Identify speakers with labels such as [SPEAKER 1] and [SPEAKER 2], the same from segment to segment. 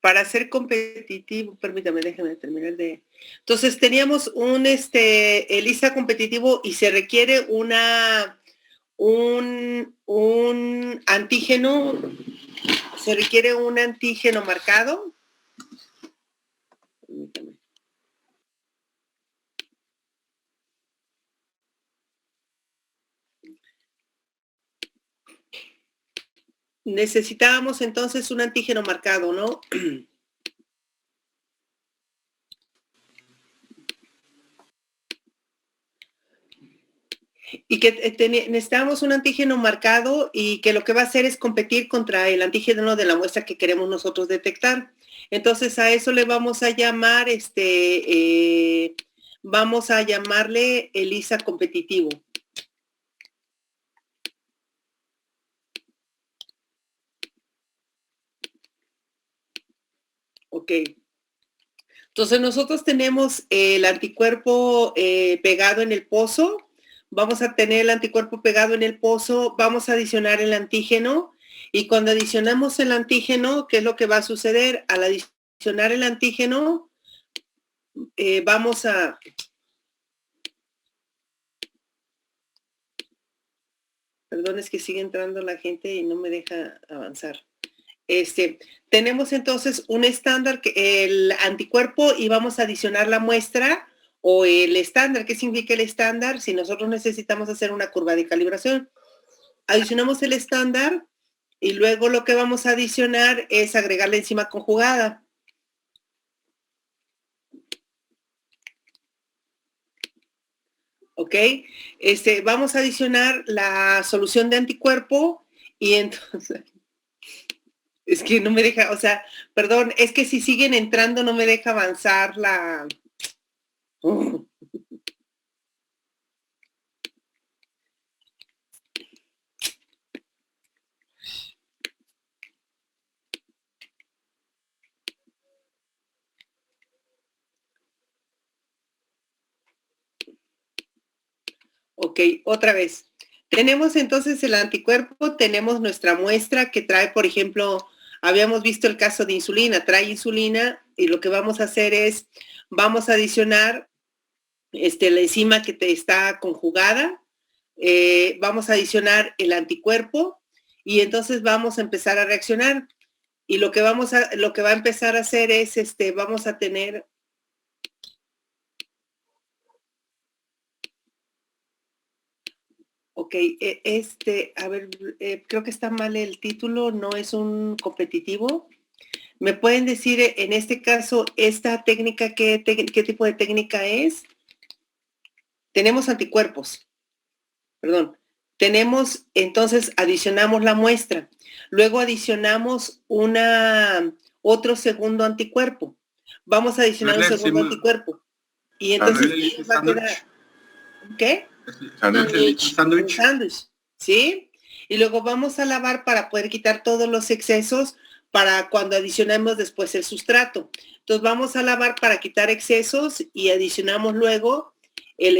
[SPEAKER 1] para ser competitivo, permítame, déjame terminar de... Entonces teníamos un ELISA competitivo y se requiere un antígeno, se requiere un antígeno marcado. Permítame. Necesitábamos entonces un antígeno marcado, ¿no? Y que necesitamos un antígeno marcado y que lo que va a hacer es competir contra el antígeno de la muestra que queremos nosotros detectar. Entonces a eso le vamos a llamar, vamos a llamarle ELISA competitivo. Ok. Entonces nosotros tenemos el anticuerpo pegado en el pozo. Vamos a tener el anticuerpo pegado en el pozo, vamos a adicionar el antígeno y cuando adicionamos el antígeno, ¿qué es lo que va a suceder? Al adicionar el antígeno, vamos a... Perdón, es que sigue entrando la gente y no me deja avanzar. Tenemos entonces un estándar, el anticuerpo, y vamos a adicionar la muestra o el estándar. ¿Qué significa el estándar? Si nosotros necesitamos hacer una curva de calibración, adicionamos el estándar y luego lo que vamos a adicionar es agregar la enzima conjugada. ¿Ok? Vamos a adicionar la solución de anticuerpo y entonces... Es que no me deja, o sea, perdón, es que si siguen entrando no me deja avanzar la... Ok, otra vez. Tenemos entonces el anticuerpo, tenemos nuestra muestra que trae, por ejemplo, habíamos visto el caso de insulina, trae insulina y lo que vamos a hacer es, vamos a adicionar la enzima que te está conjugada, vamos a adicionar el anticuerpo y entonces vamos a empezar a reaccionar. Y lo que va a empezar a hacer es, vamos a tener... Ok, a ver, creo que está mal el título, no es un competitivo. ¿Me pueden decir en este caso, esta técnica, qué tipo de técnica es? Tenemos anticuerpos, perdón. Tenemos, entonces, adicionamos la muestra. Luego adicionamos otro segundo anticuerpo. Vamos a adicionar un segundo anticuerpo. Y entonces, va a quedar... ¿Qué?
[SPEAKER 2] Sándwich.
[SPEAKER 1] ¿Sí? Y luego vamos a lavar para poder quitar todos los excesos para cuando adicionemos después el sustrato. Entonces vamos a lavar para quitar excesos y adicionamos luego el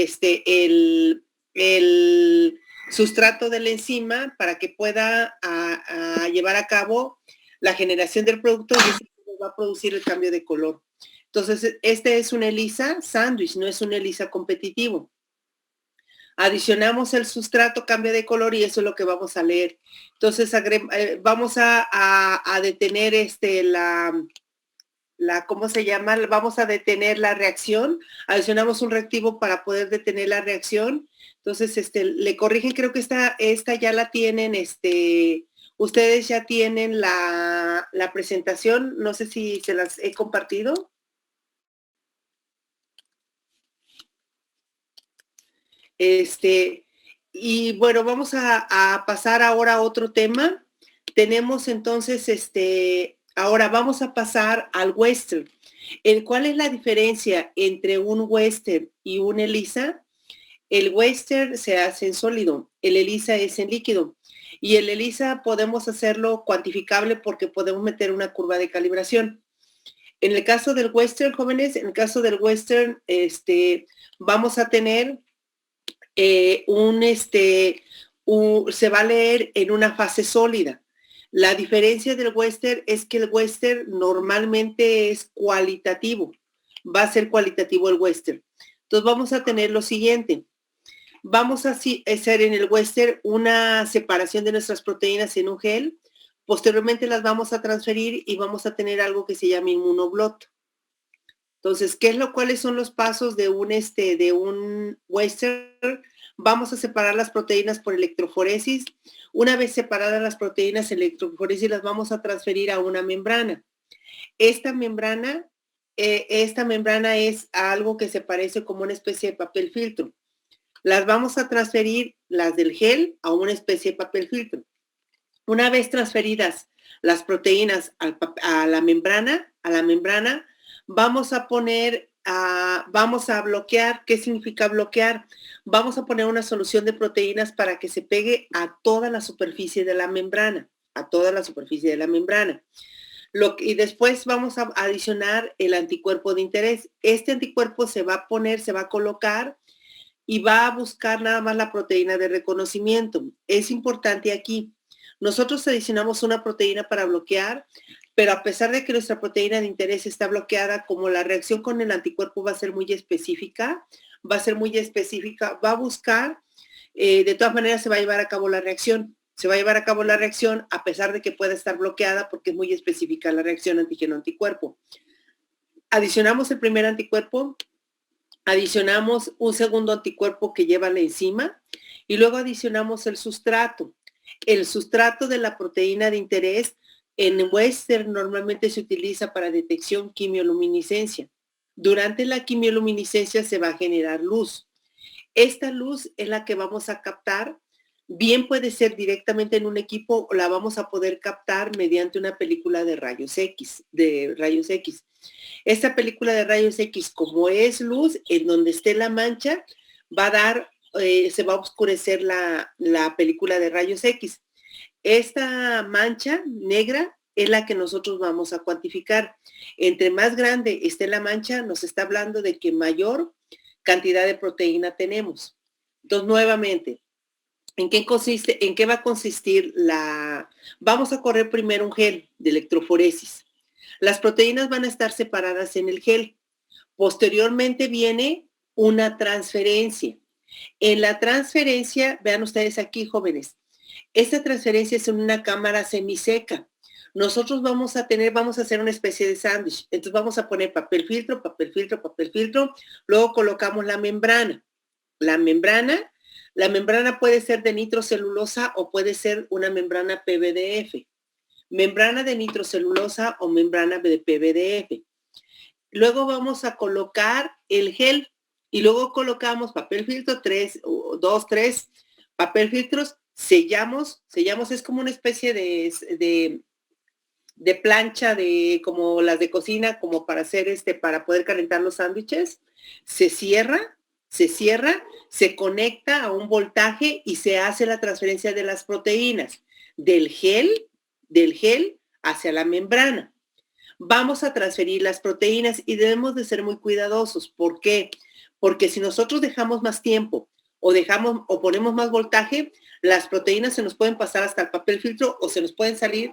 [SPEAKER 1] sustrato de la enzima para que pueda llevar a cabo la generación del producto y eso va a producir el cambio de color. Entonces, este es un ELISA sándwich, no es un ELISA competitivo. Adicionamos el sustrato, cambia de color y eso es lo que vamos a leer. Entonces vamos a detener ¿cómo se llama? Vamos a detener la reacción. Adicionamos un reactivo para poder detener la reacción. Entonces, le corrigen, creo que esta ya la tienen, ustedes ya tienen la presentación. No sé si se las he compartido. Y bueno, vamos a pasar ahora a otro tema. Tenemos entonces, ahora vamos a pasar al western. ¿Cuál es la diferencia entre un western y un ELISA? El western se hace en sólido, el ELISA es en líquido. Y el ELISA podemos hacerlo cuantificable porque podemos meter una curva de calibración. En el caso del western, jóvenes, en el caso del western, vamos a tener se va a leer en una fase sólida. La diferencia del western es que el western normalmente es cualitativo. Va a ser cualitativo el western. Entonces vamos a tener lo siguiente. Vamos a hacer en el western una separación de nuestras proteínas en un gel. Posteriormente las vamos a transferir y vamos a tener algo que se llama inmunoblot. Entonces, ¿cuáles son los pasos de un western? Vamos a separar las proteínas por electroforesis. Una vez separadas las proteínas en electroforesis, las vamos a transferir a una membrana. Esta membrana es algo que se parece como una especie de papel filtro. Las vamos a transferir, las del gel, a una especie de papel filtro. Una vez transferidas las proteínas a la membrana, vamos a bloquear. ¿Qué significa bloquear? Vamos a poner una solución de proteínas para que se pegue a toda la superficie de la membrana, y después vamos a adicionar el anticuerpo de interés. Este anticuerpo se va a colocar y va a buscar nada más la proteína de reconocimiento. Es importante aquí. Nosotros adicionamos una proteína para bloquear, pero a pesar de que nuestra proteína de interés está bloqueada, como la reacción con el anticuerpo va a ser muy específica, va a buscar, de todas maneras se va a llevar a cabo la reacción. A pesar de que pueda estar bloqueada porque es muy específica la reacción antígeno-anticuerpo. Adicionamos el primer anticuerpo, adicionamos un segundo anticuerpo que lleva la enzima y luego adicionamos el sustrato. El sustrato de la proteína de interés en western normalmente se utiliza para detección quimioluminiscencia. Durante la quimioluminiscencia se va a generar luz. Esta luz es la que vamos a captar. Bien puede ser directamente en un equipo o la vamos a poder captar mediante una película de rayos X. Esta película de rayos X, como es luz, en donde esté la mancha, se va a oscurecer la película de rayos X. Esta mancha negra es la que nosotros vamos a cuantificar. Entre más grande esté la mancha, nos está hablando de que mayor cantidad de proteína tenemos. Entonces, nuevamente, ¿en qué va a consistir vamos a correr primero un gel de electroforesis. Las proteínas van a estar separadas en el gel. Posteriormente viene una transferencia. En la transferencia, vean ustedes aquí, jóvenes, esta transferencia es en una cámara semiseca. Nosotros vamos a hacer una especie de sándwich. Entonces vamos a poner papel filtro, luego colocamos la membrana. La membrana puede ser de nitrocelulosa o puede ser una membrana PVDF. Membrana de nitrocelulosa o membrana de PVDF. Luego vamos a colocar el gel y luego colocamos papel filtro, 3 papel filtros, sellamos, es como una especie de plancha como las de cocina, como para hacer para poder calentar los sándwiches. Se cierra, se conecta a un voltaje y se hace la transferencia de las proteínas del gel hacia la membrana. Vamos a transferir las proteínas y debemos de ser muy cuidadosos. ¿Por qué? Porque si nosotros dejamos más tiempo o ponemos más voltaje, las proteínas se nos pueden pasar hasta el papel filtro o se nos pueden salir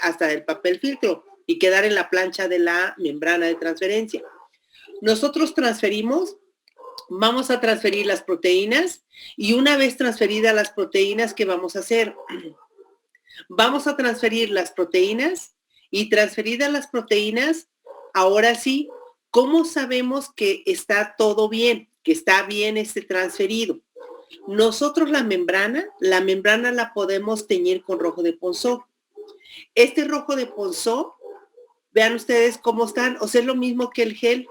[SPEAKER 1] hasta del papel filtro y quedar en la plancha de la membrana de transferencia. Nosotros vamos a transferir las proteínas y una vez transferidas las proteínas, ¿qué vamos a hacer? Vamos a transferir las proteínas y transferidas las proteínas, ahora sí, ¿cómo sabemos que está todo bien, que está bien transferido? Nosotros la membrana la podemos teñir con rojo de Ponceau. Este rojo de Ponceau, vean ustedes cómo están, o sea, es lo mismo que el gel.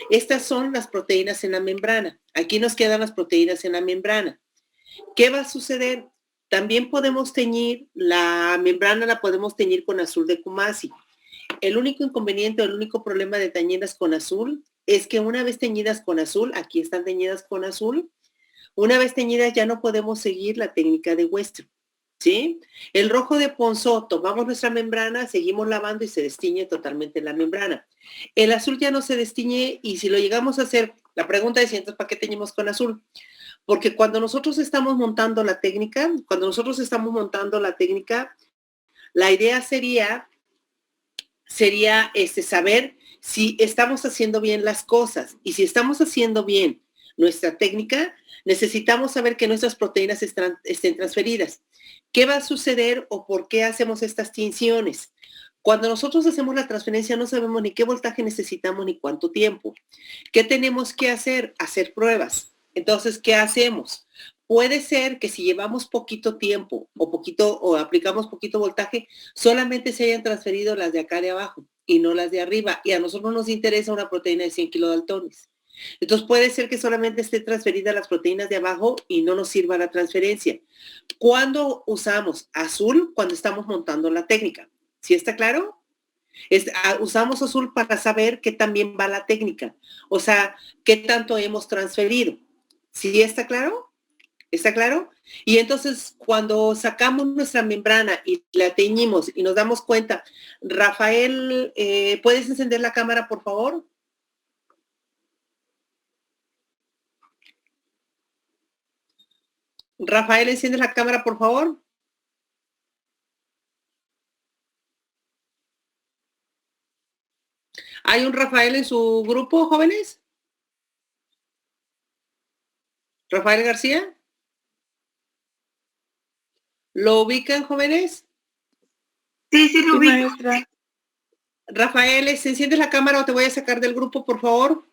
[SPEAKER 1] Estas son las proteínas en la membrana. Aquí nos quedan las proteínas en la membrana. ¿Qué va a suceder? También podemos teñir, la membrana la podemos teñir con azul de Kumasi. El único inconveniente, el único problema de teñidas con azul es que una vez teñidas con azul, aquí están teñidas con azul, una vez teñidas ya no podemos seguir la técnica de Western, ¿sí? El rojo de Ponceau, tomamos nuestra membrana, seguimos lavando y se destiñe totalmente la membrana. El azul ya no se destiñe y si lo llegamos a hacer, la pregunta es, entonces, ¿para qué teñimos con azul? Porque cuando nosotros estamos montando la técnica, la idea sería saber si estamos haciendo bien las cosas. Y si estamos haciendo bien nuestra técnica, necesitamos saber que nuestras proteínas estén transferidas. ¿Qué va a suceder o por qué hacemos estas tinciones? Cuando nosotros hacemos la transferencia no sabemos ni qué voltaje necesitamos ni cuánto tiempo. ¿Qué tenemos que hacer? Hacer pruebas. Entonces, ¿qué hacemos? Puede ser que si llevamos poquito tiempo o aplicamos poquito voltaje, solamente se hayan transferido las de acá de abajo y no las de arriba. Y a nosotros nos interesa una proteína de 100 kilodaltones. Entonces puede ser que solamente esté transferida las proteínas de abajo y no nos sirva la transferencia. ¿Cuándo usamos azul? Cuando estamos montando la técnica. ¿Sí está claro? Usamos azul para saber qué tan bien va la técnica. O sea, qué tanto hemos transferido. ¿Sí está claro? ¿Está claro? Y entonces cuando sacamos nuestra membrana y la teñimos y nos damos cuenta, Rafael, ¿puedes encender la cámara, por favor? Rafael, enciende la cámara, por favor. ¿Hay un Rafael en su grupo, jóvenes? ¿Rafael García? ¿Lo ubican, jóvenes?
[SPEAKER 2] Sí, sí, lo ubico.
[SPEAKER 1] Rafael, ¿enciendes la cámara o te voy a sacar del grupo, por favor?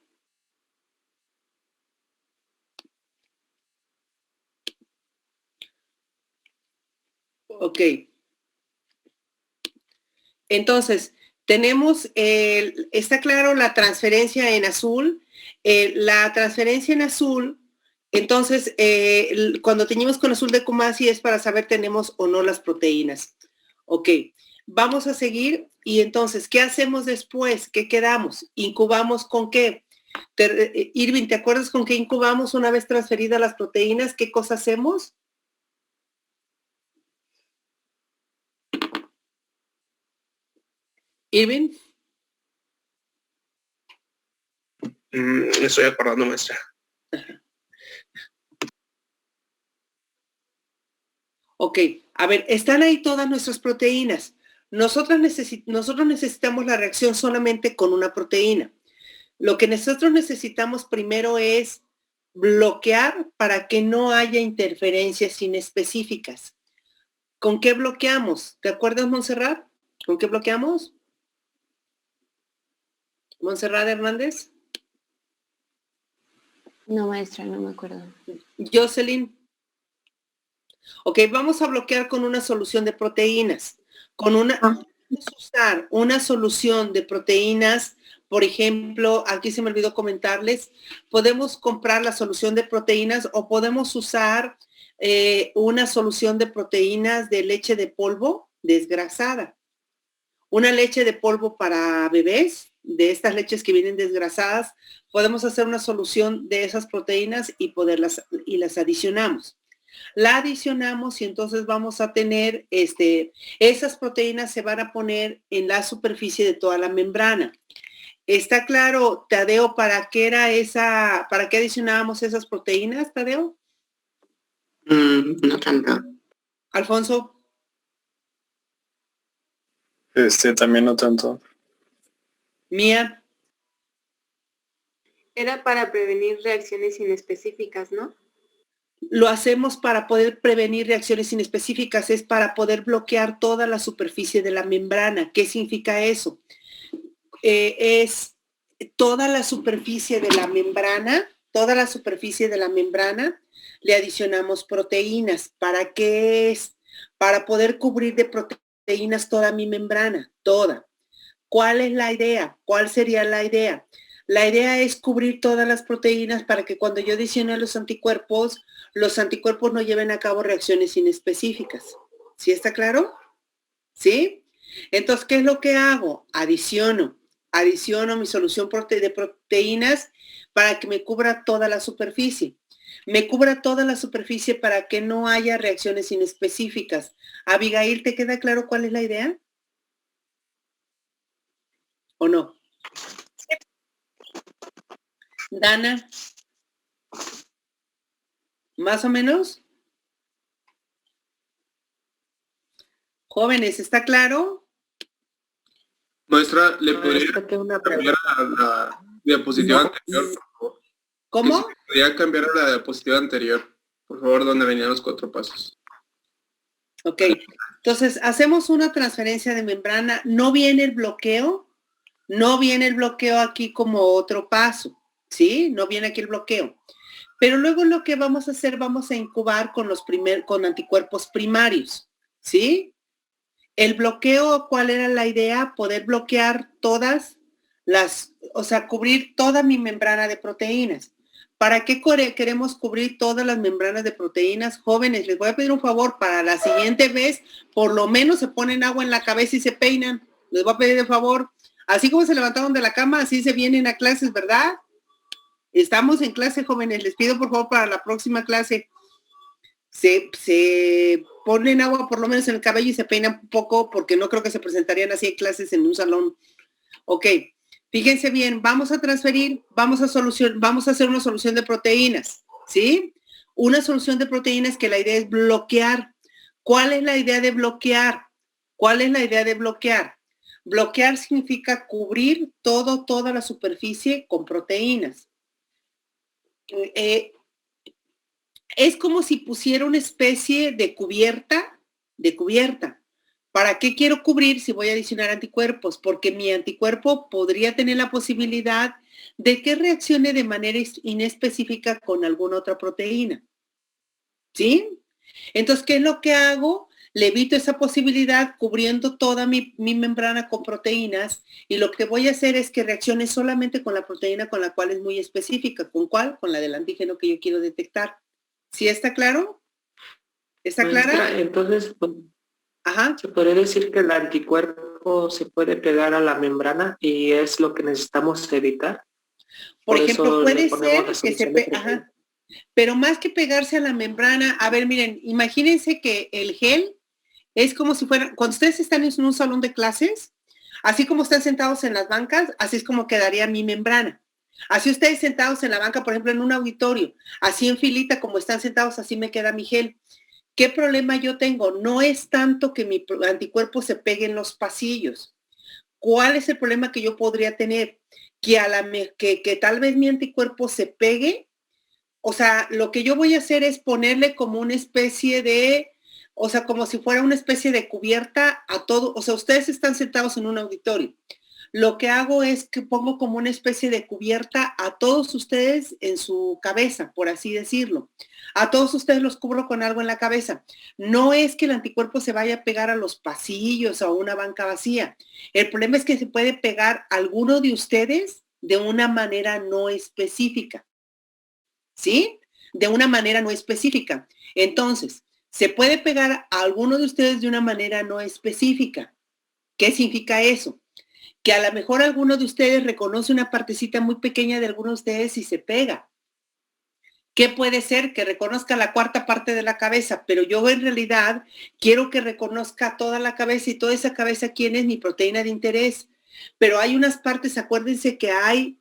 [SPEAKER 1] Ok. Entonces, tenemos, está claro la transferencia en azul. La transferencia en azul, entonces, cuando teñimos con azul de Kumasi es para saber tenemos o no las proteínas. Ok, vamos a seguir y entonces, ¿qué hacemos después? ¿Qué quedamos? ¿Incubamos con qué? Irving, ¿te acuerdas con qué incubamos una vez transferidas las proteínas? ¿Qué cosa hacemos? Irving.
[SPEAKER 2] Me estoy acordando, maestra.
[SPEAKER 1] Ok, a ver, están ahí todas nuestras proteínas. Nosotros necesitamos la reacción solamente con una proteína. Lo que nosotros necesitamos primero es bloquear para que no haya interferencias inespecíficas. ¿Con qué bloqueamos? ¿Te acuerdas, Montserrat? ¿Con qué bloqueamos? Montserrat Hernández.
[SPEAKER 3] No, maestra, no me acuerdo.
[SPEAKER 1] Jocelyn. Ok, vamos a bloquear con una solución de proteínas. Vamos a usar una solución de proteínas, por ejemplo, aquí se me olvidó comentarles, podemos comprar la solución de proteínas o podemos usar una solución de proteínas de leche de polvo desgrasada. Una leche de polvo para bebés, de estas leches que vienen desgrasadas, podemos hacer una solución de esas proteínas y las adicionamos. La adicionamos y entonces vamos a tener, esas proteínas se van a poner en la superficie de toda la membrana. ¿Está claro, Tadeo, para qué adicionábamos esas proteínas, Tadeo?
[SPEAKER 2] No tanto.
[SPEAKER 1] Alfonso.
[SPEAKER 4] También no tanto.
[SPEAKER 1] Mía.
[SPEAKER 5] Era para prevenir reacciones inespecíficas, ¿no?
[SPEAKER 1] Lo hacemos para poder prevenir reacciones inespecíficas, es para poder bloquear toda la superficie de la membrana. ¿Qué significa eso? Es toda la superficie de la membrana, le adicionamos proteínas. ¿Para qué es? Para poder cubrir de proteínas toda mi membrana, toda. ¿Cuál es la idea? ¿Cuál sería la idea? La idea es cubrir todas las proteínas para que cuando yo adicione los anticuerpos no lleven a cabo reacciones inespecíficas. ¿Sí está claro? ¿Sí? Entonces, ¿qué es lo que hago? Adiciono mi solución de proteínas para que me cubra toda la superficie. Me cubra toda la superficie para que no haya reacciones inespecíficas. Abigail, ¿te queda claro cuál es la idea? ¿O no? Dana. ¿Más o menos? Jóvenes, ¿está claro?
[SPEAKER 2] Maestra, ¿le podría
[SPEAKER 6] Maestra, tengo una
[SPEAKER 2] cambiar a la diapositiva anterior, por favor?
[SPEAKER 1] ¿Cómo?
[SPEAKER 2] Sí, podría cambiar a la diapositiva anterior, por favor, donde venían los 4 pasos.
[SPEAKER 1] Ok, entonces hacemos una transferencia de membrana, no viene el bloqueo aquí como otro paso, ¿sí? No viene aquí el bloqueo. Pero luego lo que vamos a hacer, vamos a incubar con anticuerpos primarios, ¿sí? El bloqueo, ¿cuál era la idea? Poder bloquear cubrir toda mi membrana de proteínas. ¿Para qué queremos cubrir todas las membranas de proteínas? Jóvenes, les voy a pedir un favor, para la siguiente vez, por lo menos se ponen agua en la cabeza y se peinan. Les voy a pedir de favor. Así como se levantaron de la cama, así se vienen a clases, ¿verdad? Estamos en clase, jóvenes. Les pido, por favor, para la próxima clase, se ponen agua por lo menos en el cabello y se peinan un poco, porque no creo que se presentarían así en clases en un salón. Ok. Fíjense bien, vamos a transferir, vamos a hacer una solución de proteínas, ¿sí? Una solución de proteínas que la idea es bloquear. ¿Cuál es la idea de bloquear? ¿Cuál es la idea de bloquear? Bloquear significa cubrir toda la superficie con proteínas. Es como si pusiera una especie de cubierta. ¿Para qué quiero cubrir si voy a adicionar anticuerpos? Porque mi anticuerpo podría tener la posibilidad de que reaccione de manera inespecífica con alguna otra proteína. ¿Sí? Entonces, ¿qué es lo que hago? Le evito esa posibilidad cubriendo toda mi membrana con proteínas, y lo que voy a hacer es que reaccione solamente con la proteína con la cual es muy específica. ¿Con cuál? Con la del antígeno que yo quiero detectar. ¿Sí está claro? ¿Está clara?
[SPEAKER 6] Entonces,
[SPEAKER 1] Ajá.
[SPEAKER 6] se podría decir que el anticuerpo se puede pegar a la membrana y es lo que necesitamos evitar.
[SPEAKER 1] Por ejemplo, puede ser que se pegue, pero más que pegarse a la membrana, a ver, miren, imagínense que el gel es como si fuera, cuando ustedes están en un salón de clases, así como están sentados en las bancas, así es como quedaría mi membrana. Así ustedes sentados en la banca, por ejemplo, en un auditorio, así en filita como están sentados, así me queda mi gel. ¿Qué problema yo tengo? No es tanto que mi anticuerpo se pegue en los pasillos. ¿Cuál es el problema que yo podría tener? Que tal vez mi anticuerpo se pegue. O sea, lo que yo voy a hacer es ponerle como una especie de, o sea, como si fuera una especie de cubierta a todo. O sea, ustedes están sentados en un auditorio. Lo que hago es que pongo como una especie de cubierta a todos ustedes en su cabeza, por así decirlo. A todos ustedes los cubro con algo en la cabeza. No es que el anticuerpo se vaya a pegar a los pasillos o a una banca vacía. El problema es que se puede pegar a alguno de ustedes de una manera no específica. ¿Sí? De una manera no específica. Entonces, se puede pegar a alguno de ustedes de una manera no específica. ¿Qué significa eso? Que a lo mejor alguno de ustedes reconoce una partecita muy pequeña de alguno de ustedes y se pega. ¿Qué puede ser? Que reconozca la cuarta parte de la cabeza, pero yo en realidad quiero que reconozca toda la cabeza, y toda esa cabeza, ¿quién es? Mi proteína de interés. Pero hay unas partes, acuérdense que hay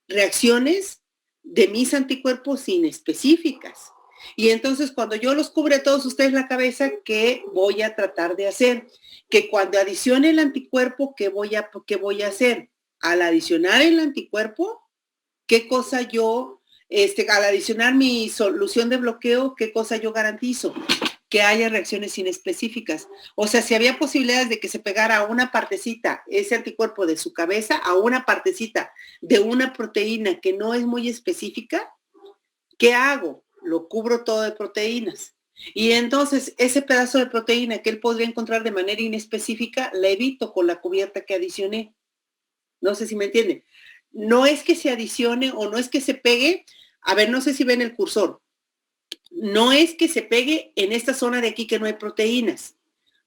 [SPEAKER 1] reacciones de mis anticuerpos inespecíficas. Y entonces cuando yo los cubre a todos ustedes la cabeza, ¿qué voy a tratar de hacer? Que cuando adicione el anticuerpo, ¿qué voy a hacer? Al adicionar el anticuerpo, ¿qué cosa yo, al adicionar mi solución de bloqueo, qué cosa yo garantizo? Que haya reacciones inespecíficas. O sea, si había posibilidades de que se pegara a una partecita, ese anticuerpo de su cabeza, a una partecita de una proteína que no es muy específica, ¿qué hago? Lo cubro todo de proteínas. Y entonces ese pedazo de proteína que él podría encontrar de manera inespecífica, la evito con la cubierta que adicioné. No sé si me entienden. No es que se adicione o no es que se pegue. A ver, no sé si ven el cursor. No es que se pegue en esta zona de aquí que no hay proteínas.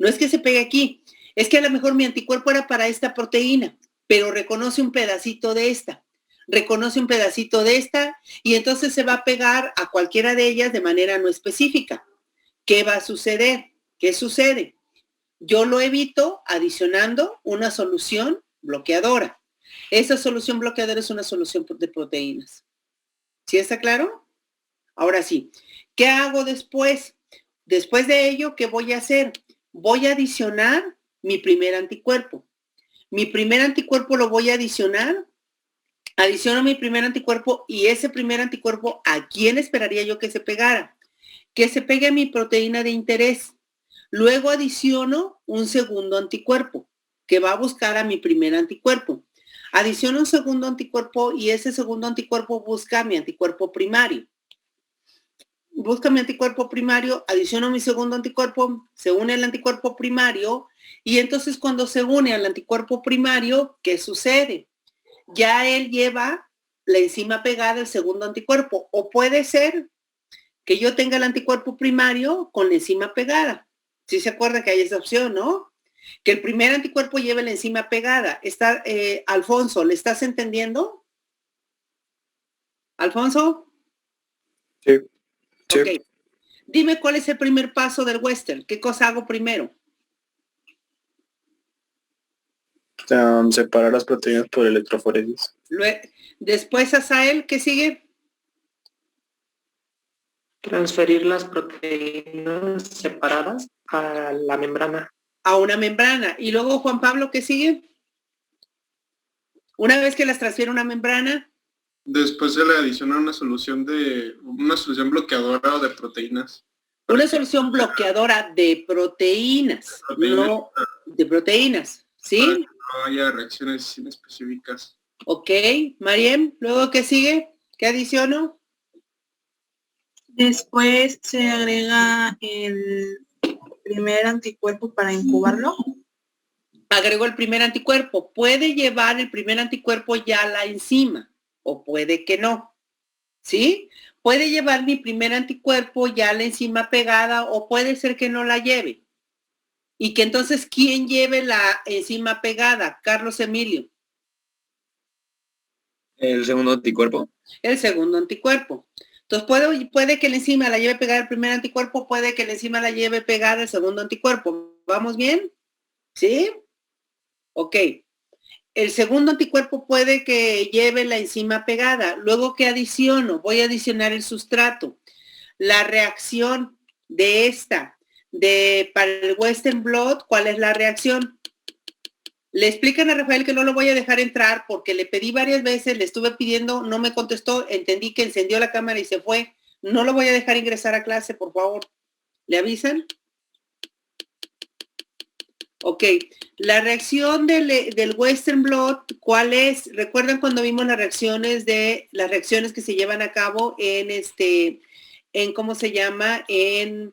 [SPEAKER 1] No es que se pegue aquí. Es que a lo mejor mi anticuerpo era para esta proteína, pero reconoce un pedacito de esta. Reconoce un pedacito de esta y entonces se va a pegar a cualquiera de ellas de manera no específica. ¿Qué va a suceder? ¿Qué sucede? Yo lo evito adicionando una solución bloqueadora. Esa solución bloqueadora es una solución de proteínas. ¿Sí está claro? Ahora sí, ¿Qué hago después? Después de ello, ¿qué voy a hacer? Voy a adicionar mi primer anticuerpo. Mi primer anticuerpo lo voy a adicionar. Adiciono mi primer anticuerpo y ese primer anticuerpo, ¿a quién esperaría yo que se pegara? Que se pegue a mi proteína de interés. Luego adiciono un segundo anticuerpo que va a buscar a mi primer anticuerpo. Adiciono un segundo anticuerpo y ese segundo anticuerpo busca mi anticuerpo primario. Busca mi anticuerpo primario, adiciono mi segundo anticuerpo, se une al anticuerpo primario y entonces cuando se une al anticuerpo primario, ¿qué sucede? Ya él lleva la enzima pegada al segundo anticuerpo o puede ser que yo tenga el anticuerpo primario con la enzima pegada. Si se acuerda que hay esa opción, ¿no? Que el primer anticuerpo lleve la enzima pegada. Alfonso, ¿le estás entendiendo? ¿Alfonso?
[SPEAKER 4] Sí. Sí.
[SPEAKER 1] Ok. Dime cuál es el primer paso del Western. ¿Qué cosa hago primero?
[SPEAKER 4] Separar las proteínas por electroforesis.
[SPEAKER 1] Después, Asael, ¿qué sigue?
[SPEAKER 6] Transferir las proteínas separadas a la membrana.
[SPEAKER 1] A una membrana. Y luego, Juan Pablo, ¿qué sigue? Una vez que las transfiero a una membrana.
[SPEAKER 2] Después se le adiciona una solución bloqueadora de proteínas.
[SPEAKER 1] Una solución bloqueadora de proteínas. No de proteínas. ¿Sí?
[SPEAKER 2] Para que no haya reacciones inespecíficas.
[SPEAKER 1] Ok. Mariem, ¿luego qué sigue? ¿Qué adiciono?
[SPEAKER 7] Después se agrega el primer anticuerpo para incubarlo.
[SPEAKER 1] Agrego el primer anticuerpo. Puede llevar el primer anticuerpo ya la enzima o puede que no. ¿Sí? Puede llevar mi primer anticuerpo ya la enzima pegada o puede ser que no la lleve. Y que entonces, ¿quién lleve la enzima pegada? Carlos Emilio.
[SPEAKER 8] El segundo anticuerpo.
[SPEAKER 1] El segundo anticuerpo. Entonces, puede que la enzima la lleve pegada el primer anticuerpo, puede que la enzima la lleve pegada el segundo anticuerpo. ¿Vamos bien? ¿Sí? Ok. El segundo anticuerpo puede que lleve la enzima pegada. Luego, ¿qué adiciono? Voy a adicionar el sustrato. La reacción de esta, para el Western blot, ¿cuál es la reacción? Le explican a Rafael que no lo voy a dejar entrar porque le pedí varias veces, le estuve pidiendo, no me contestó, entendí que encendió la cámara y se fue. No lo voy a dejar ingresar a clase, por favor. ¿Le avisan? Ok, la reacción del Western blot, ¿cuál es? ¿Recuerdan cuando vimos las reacciones que se llevan a cabo en ¿cómo se llama? En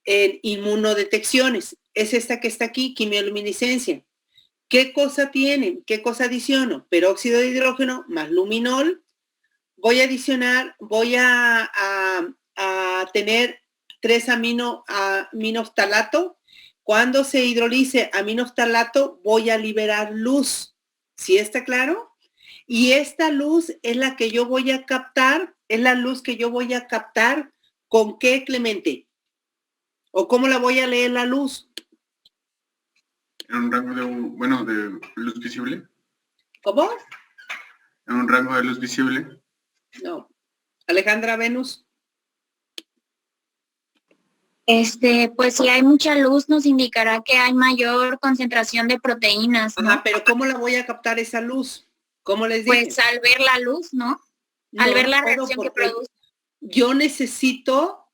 [SPEAKER 1] inmunodetecciones. Es esta que está aquí, quimioluminiscencia. ¿Qué cosa tienen? ¿Qué cosa adiciono? Peróxido de hidrógeno más luminol. Voy a adicionar, voy a tener 3 aminoftalato. Cuando se hidrolice aminoftalato, voy a liberar luz. ¿Sí está claro? Y esta luz es la que yo voy a captar, es la luz que yo voy a captar. ¿Con qué, Clemente? ¿O cómo la voy a leer la luz?
[SPEAKER 2] En un rango de luz visible.
[SPEAKER 1] ¿Cómo?
[SPEAKER 2] En un rango de luz visible.
[SPEAKER 1] No. Alejandra Venus.
[SPEAKER 3] Pues si hay mucha luz nos indicará que hay mayor concentración de proteínas, ¿no?
[SPEAKER 1] Ajá, pero ¿cómo la voy a captar esa luz? ¿Cómo les dije?
[SPEAKER 3] Pues al ver la luz, ¿no? Al ver la reacción que produce.
[SPEAKER 1] Yo necesito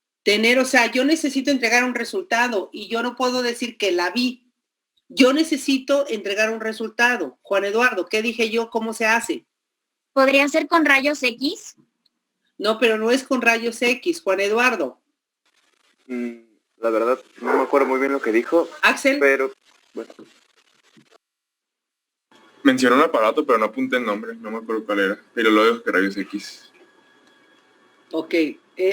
[SPEAKER 1] yo necesito entregar un resultado y yo no puedo decir que la vi. Yo necesito entregar un resultado. Juan Eduardo, ¿qué dije yo? ¿Cómo se hace?
[SPEAKER 3] ¿Podría ser con rayos X?
[SPEAKER 1] No, pero no es con rayos X, Juan Eduardo.
[SPEAKER 9] La verdad, no me acuerdo muy bien lo que dijo.
[SPEAKER 1] Axel.
[SPEAKER 9] Pero, bueno.
[SPEAKER 2] Mencionó un aparato, pero no apunté el nombre. No me acuerdo cuál era. Pero lo dejo que rayos X.
[SPEAKER 1] Ok.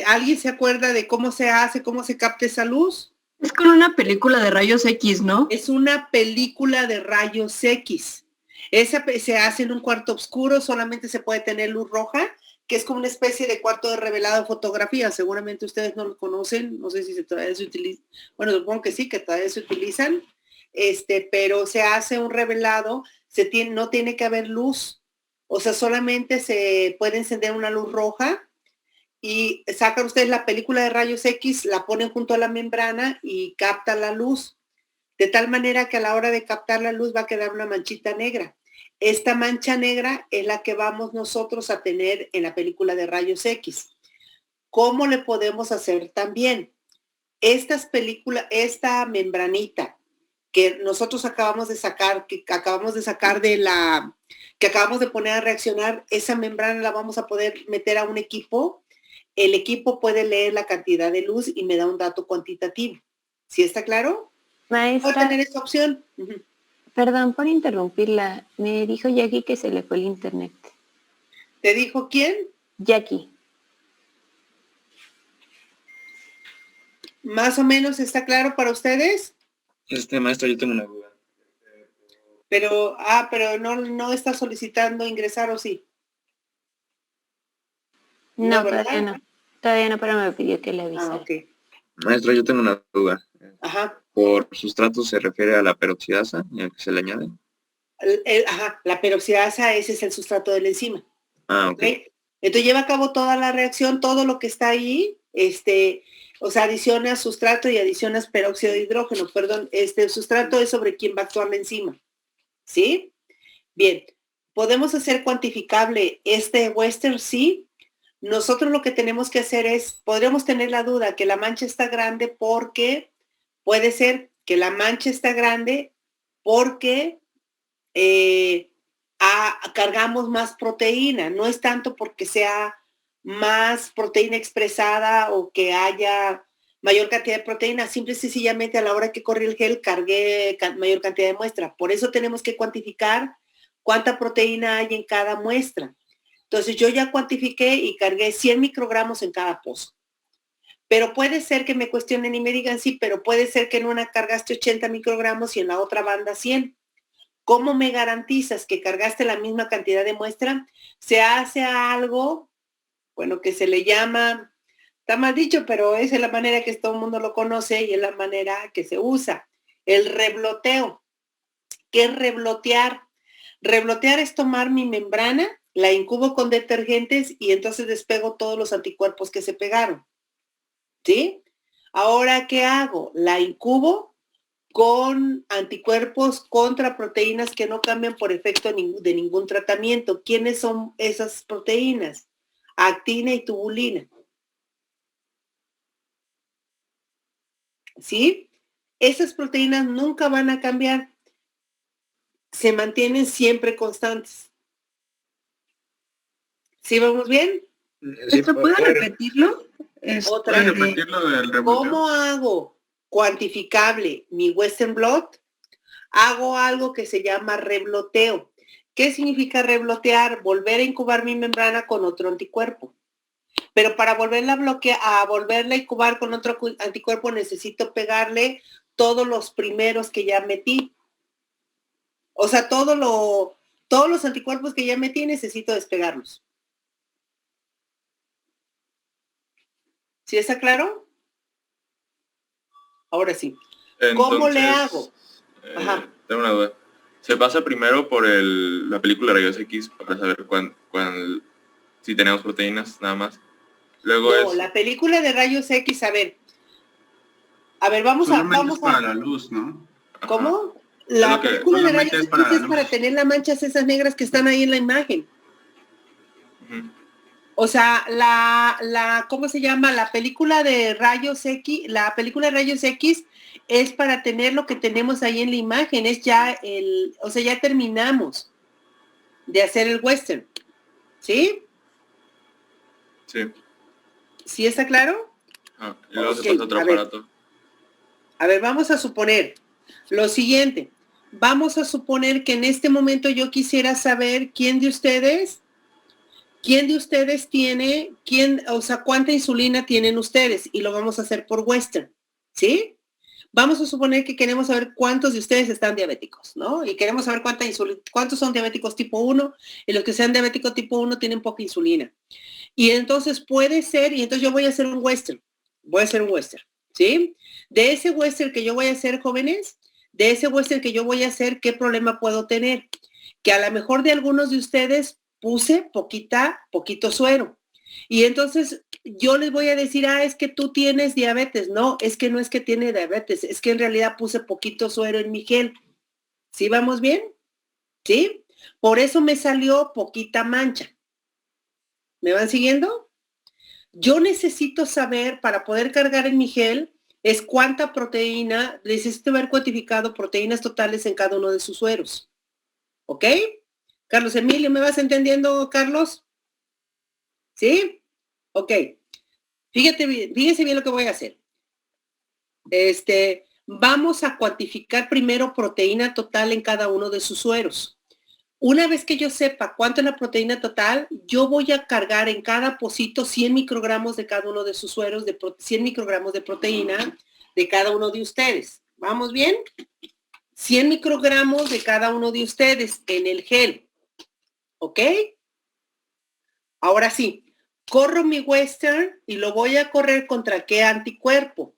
[SPEAKER 1] ¿Alguien se acuerda de cómo se hace, cómo se capta esa luz?
[SPEAKER 7] Es con una película de rayos X, ¿no?
[SPEAKER 1] Es una película de rayos X. Esa se hace en un cuarto oscuro, solamente se puede tener luz roja, que es como una especie de cuarto de revelado de fotografía. Seguramente ustedes no lo conocen, no sé si todavía se utiliza. Bueno, supongo que sí, que todavía se utilizan, pero se hace un revelado, no tiene que haber luz, o sea, solamente se puede encender una luz roja y sacan ustedes la película de rayos X, la ponen junto a la membrana y captan la luz, de tal manera que a la hora de captar la luz va a quedar una manchita negra. Esta mancha negra es la que vamos nosotros a tener en la película de rayos X. ¿Cómo le podemos hacer también? Esta membranita que nosotros acabamos de sacar, que acabamos de poner a reaccionar, esa membrana la vamos a poder meter a un equipo. El equipo puede leer la cantidad de luz y me da un dato cuantitativo. ¿Sí está claro?
[SPEAKER 8] Maestra,
[SPEAKER 1] ¿Puedo tener esta opción?
[SPEAKER 8] perdón por interrumpirla. Me dijo Jackie que se le fue el internet.
[SPEAKER 1] ¿Te dijo quién?
[SPEAKER 8] Jackie.
[SPEAKER 1] ¿Más o menos está claro para ustedes?
[SPEAKER 4] Maestra, yo tengo una duda.
[SPEAKER 1] Pero no está solicitando ingresar, ¿o sí?
[SPEAKER 8] No,
[SPEAKER 1] ¿verdad?
[SPEAKER 8] todavía no. Todavía no, pero me pidió que le avisara.
[SPEAKER 1] Ok.
[SPEAKER 4] Maestra, yo tengo una duda.
[SPEAKER 1] Ajá.
[SPEAKER 4] ¿Por sustrato se refiere a la peroxidasa en el que se le añade?
[SPEAKER 1] La peroxidasa, ese es el sustrato de la enzima.
[SPEAKER 4] Ah, ok.
[SPEAKER 1] ¿Okay? Entonces lleva a cabo toda la reacción, todo lo que está ahí, o sea, adicionas sustrato y adicionas peróxido de hidrógeno, perdón, el sustrato es sobre quien va a actuar la enzima, ¿sí? Bien, ¿podemos hacer cuantificable este Western? Sí. Nosotros lo que tenemos que hacer es, podríamos tener la duda que la mancha está grande porque, puede ser que la mancha está grande porque cargamos más proteína, no es tanto porque sea más proteína expresada o que haya mayor cantidad de proteína, simple y sencillamente a la hora que corre el gel cargué mayor cantidad de muestra. Por eso tenemos que cuantificar cuánta proteína hay en cada muestra. Entonces yo ya cuantifiqué y cargué 100 microgramos en cada pozo. Pero puede ser que me cuestionen y me digan sí, pero puede ser que en una cargaste 80 microgramos y en la otra banda 100. ¿Cómo me garantizas que cargaste la misma cantidad de muestra? Se hace algo, bueno, que se le llama, está mal dicho, pero esa es la manera que todo el mundo lo conoce y es la manera que se usa. El rebloteo. ¿Qué es reblotear? Reblotear es tomar mi membrana, la incubo con detergentes y entonces despego todos los anticuerpos que se pegaron. ¿Sí? Ahora, ¿qué hago? La incubo con anticuerpos contra proteínas que no cambian por efecto de ningún tratamiento. ¿Quiénes son esas proteínas? Actina y tubulina. ¿Sí? Esas proteínas nunca van a cambiar. Se mantienen siempre constantes. ¿Sí vamos bien?
[SPEAKER 2] Sí,
[SPEAKER 7] ¿Puedo repetirlo?
[SPEAKER 1] Otra
[SPEAKER 2] ¿Puedes
[SPEAKER 1] vez.
[SPEAKER 2] repetirlo del rebloteo?
[SPEAKER 1] ¿Cómo hago cuantificable mi Western blot? Hago algo que se llama rebloteo. ¿Qué significa reblotear? Volver a incubar mi membrana con otro anticuerpo. Pero para volverla a volverla a incubar con otro anticuerpo necesito pegarle todos los primeros que ya metí. O sea, todos los anticuerpos que ya metí necesito despegarlos. ¿Sí está claro? Ahora sí. ¿Cómo le hago? Ajá.
[SPEAKER 10] Tengo una duda. ¿Se pasa primero por la película de rayos X para saber si tenemos proteínas nada más? Luego
[SPEAKER 1] No, la película de rayos X, a ver, vamos
[SPEAKER 2] Solamente es para
[SPEAKER 1] a...
[SPEAKER 2] la luz, ¿no?
[SPEAKER 1] ¿Cómo? La película de
[SPEAKER 2] solamente
[SPEAKER 1] rayos
[SPEAKER 2] es para
[SPEAKER 1] X
[SPEAKER 2] la
[SPEAKER 1] es
[SPEAKER 2] luz.
[SPEAKER 1] para tener las manchas esas negras que están ahí en la imagen. O sea, ¿cómo se llama? La película de rayos X es para tener lo que tenemos ahí en la imagen, es ya ya terminamos de hacer el Western. ¿Sí?
[SPEAKER 10] Sí.
[SPEAKER 1] ¿Sí está claro?
[SPEAKER 10] Y luego
[SPEAKER 1] Ok,
[SPEAKER 10] se pasa otro
[SPEAKER 1] a ver.
[SPEAKER 10] aparato.
[SPEAKER 1] A ver, vamos a suponer lo siguiente. Vamos a suponer que en este momento yo quisiera saber quién de ustedes tiene, cuánta insulina tienen ustedes, y lo vamos a hacer por Western, ¿sí? Vamos a suponer que queremos saber cuántos de ustedes están diabéticos, ¿no? Y queremos saber cuántos son diabéticos tipo 1, y los que sean diabéticos tipo 1 tienen poca insulina. Y entonces puede ser, y entonces yo voy a hacer un Western, ¿sí? De ese Western que yo voy a hacer, jóvenes, ¿qué problema puedo tener? Que a lo mejor de algunos de ustedes puse poquito suero. Y entonces yo les voy a decir, es que tú tienes diabetes. No, es que no es que tiene diabetes, es que en realidad puse poquito suero en mi gel. ¿Sí vamos bien? ¿Sí? Por eso me salió poquita mancha. ¿Me van siguiendo? Yo necesito saber, para poder cargar en mi gel, es cuánta proteína, necesito haber cuantificado proteínas totales en cada uno de sus sueros. ¿Ok? Carlos Emilio, ¿me vas entendiendo, Carlos? ¿Sí? Ok. Fíjense bien lo que voy a hacer. Vamos a cuantificar primero proteína total en cada uno de sus sueros. Una vez que yo sepa cuánto es la proteína total, yo voy a cargar en cada pocito 100 microgramos de cada uno de sus sueros, 100 microgramos de proteína de cada uno de ustedes. ¿Vamos bien? 100 microgramos de cada uno de ustedes en el gel. ¿Ok? Ahora sí, corro mi Western y lo voy a correr contra qué anticuerpo.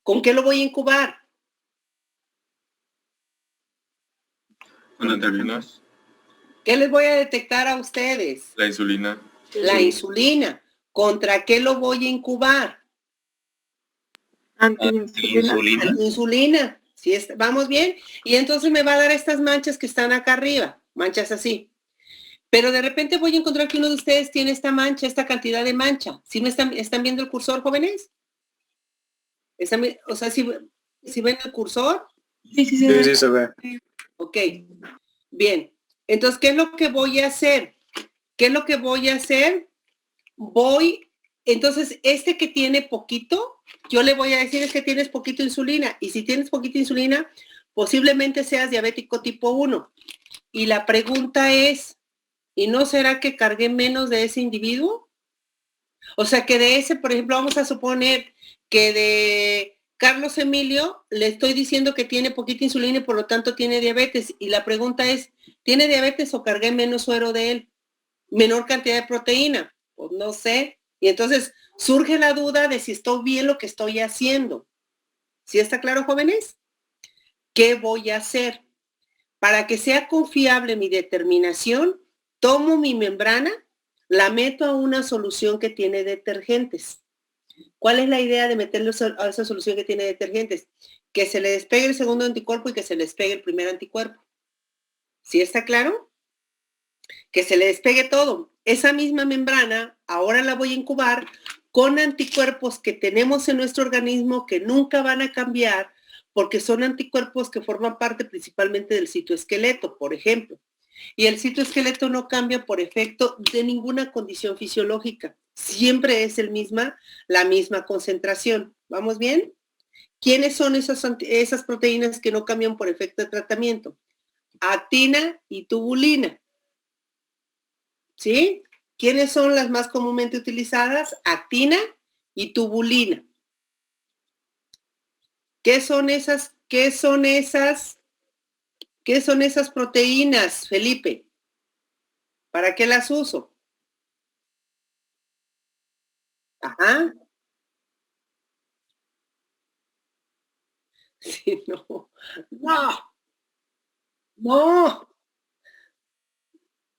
[SPEAKER 1] ¿Con qué lo voy a incubar?
[SPEAKER 10] Con antivirus.
[SPEAKER 1] ¿Qué les voy a detectar a ustedes?
[SPEAKER 10] La insulina.
[SPEAKER 1] La insulina. ¿Contra qué lo voy a incubar?
[SPEAKER 7] Antiinsulina.
[SPEAKER 1] Insulina. ¿Sí vamos bien? Y entonces me va a dar estas manchas que están acá arriba. Manchas así. Pero de repente voy a encontrar que uno de ustedes tiene esta mancha, esta cantidad de mancha. ¿Sí me están viendo el cursor, jóvenes? O sea, ¿sí ven el cursor?
[SPEAKER 7] Sí,
[SPEAKER 9] se ve.
[SPEAKER 1] Ok, bien. Entonces, ¿qué es lo que voy a hacer? Entonces, este que tiene poquito, yo le voy a decir es que tienes poquito insulina. Y si tienes poquito insulina, posiblemente seas diabético tipo 1. Y la pregunta es, ¿y no será que cargué menos de ese individuo? O sea, que de ese, por ejemplo, vamos a suponer que de Carlos Emilio le estoy diciendo que tiene poquita insulina y por lo tanto tiene diabetes. Y la pregunta es, ¿tiene diabetes o cargué menos suero de él? ¿Menor cantidad de proteína? Pues no sé. Y entonces surge la duda de si estoy bien lo que estoy haciendo. ¿Sí está claro, jóvenes? ¿Qué voy a hacer? Para que sea confiable mi determinación, tomo mi membrana, la meto a una solución que tiene detergentes. ¿Cuál es la idea de meterlo a esa solución que tiene detergentes? Que se le despegue el segundo anticuerpo y que se le despegue el primer anticuerpo. ¿Sí está claro? Que se le despegue todo. Esa misma membrana ahora la voy a incubar con anticuerpos que tenemos en nuestro organismo que nunca van a cambiar porque son anticuerpos que forman parte principalmente del citoesqueleto, por ejemplo. Y el citoesqueleto no cambia por efecto de ninguna condición fisiológica. Siempre es la misma concentración. ¿Vamos bien? ¿Quiénes son esas proteínas que no cambian por efecto de tratamiento? Actina y tubulina. ¿Sí? ¿Quiénes son las más comúnmente utilizadas? Actina y tubulina. ¿Qué son esas proteínas, Felipe? ¿Para qué las uso? Ajá. Sí, no.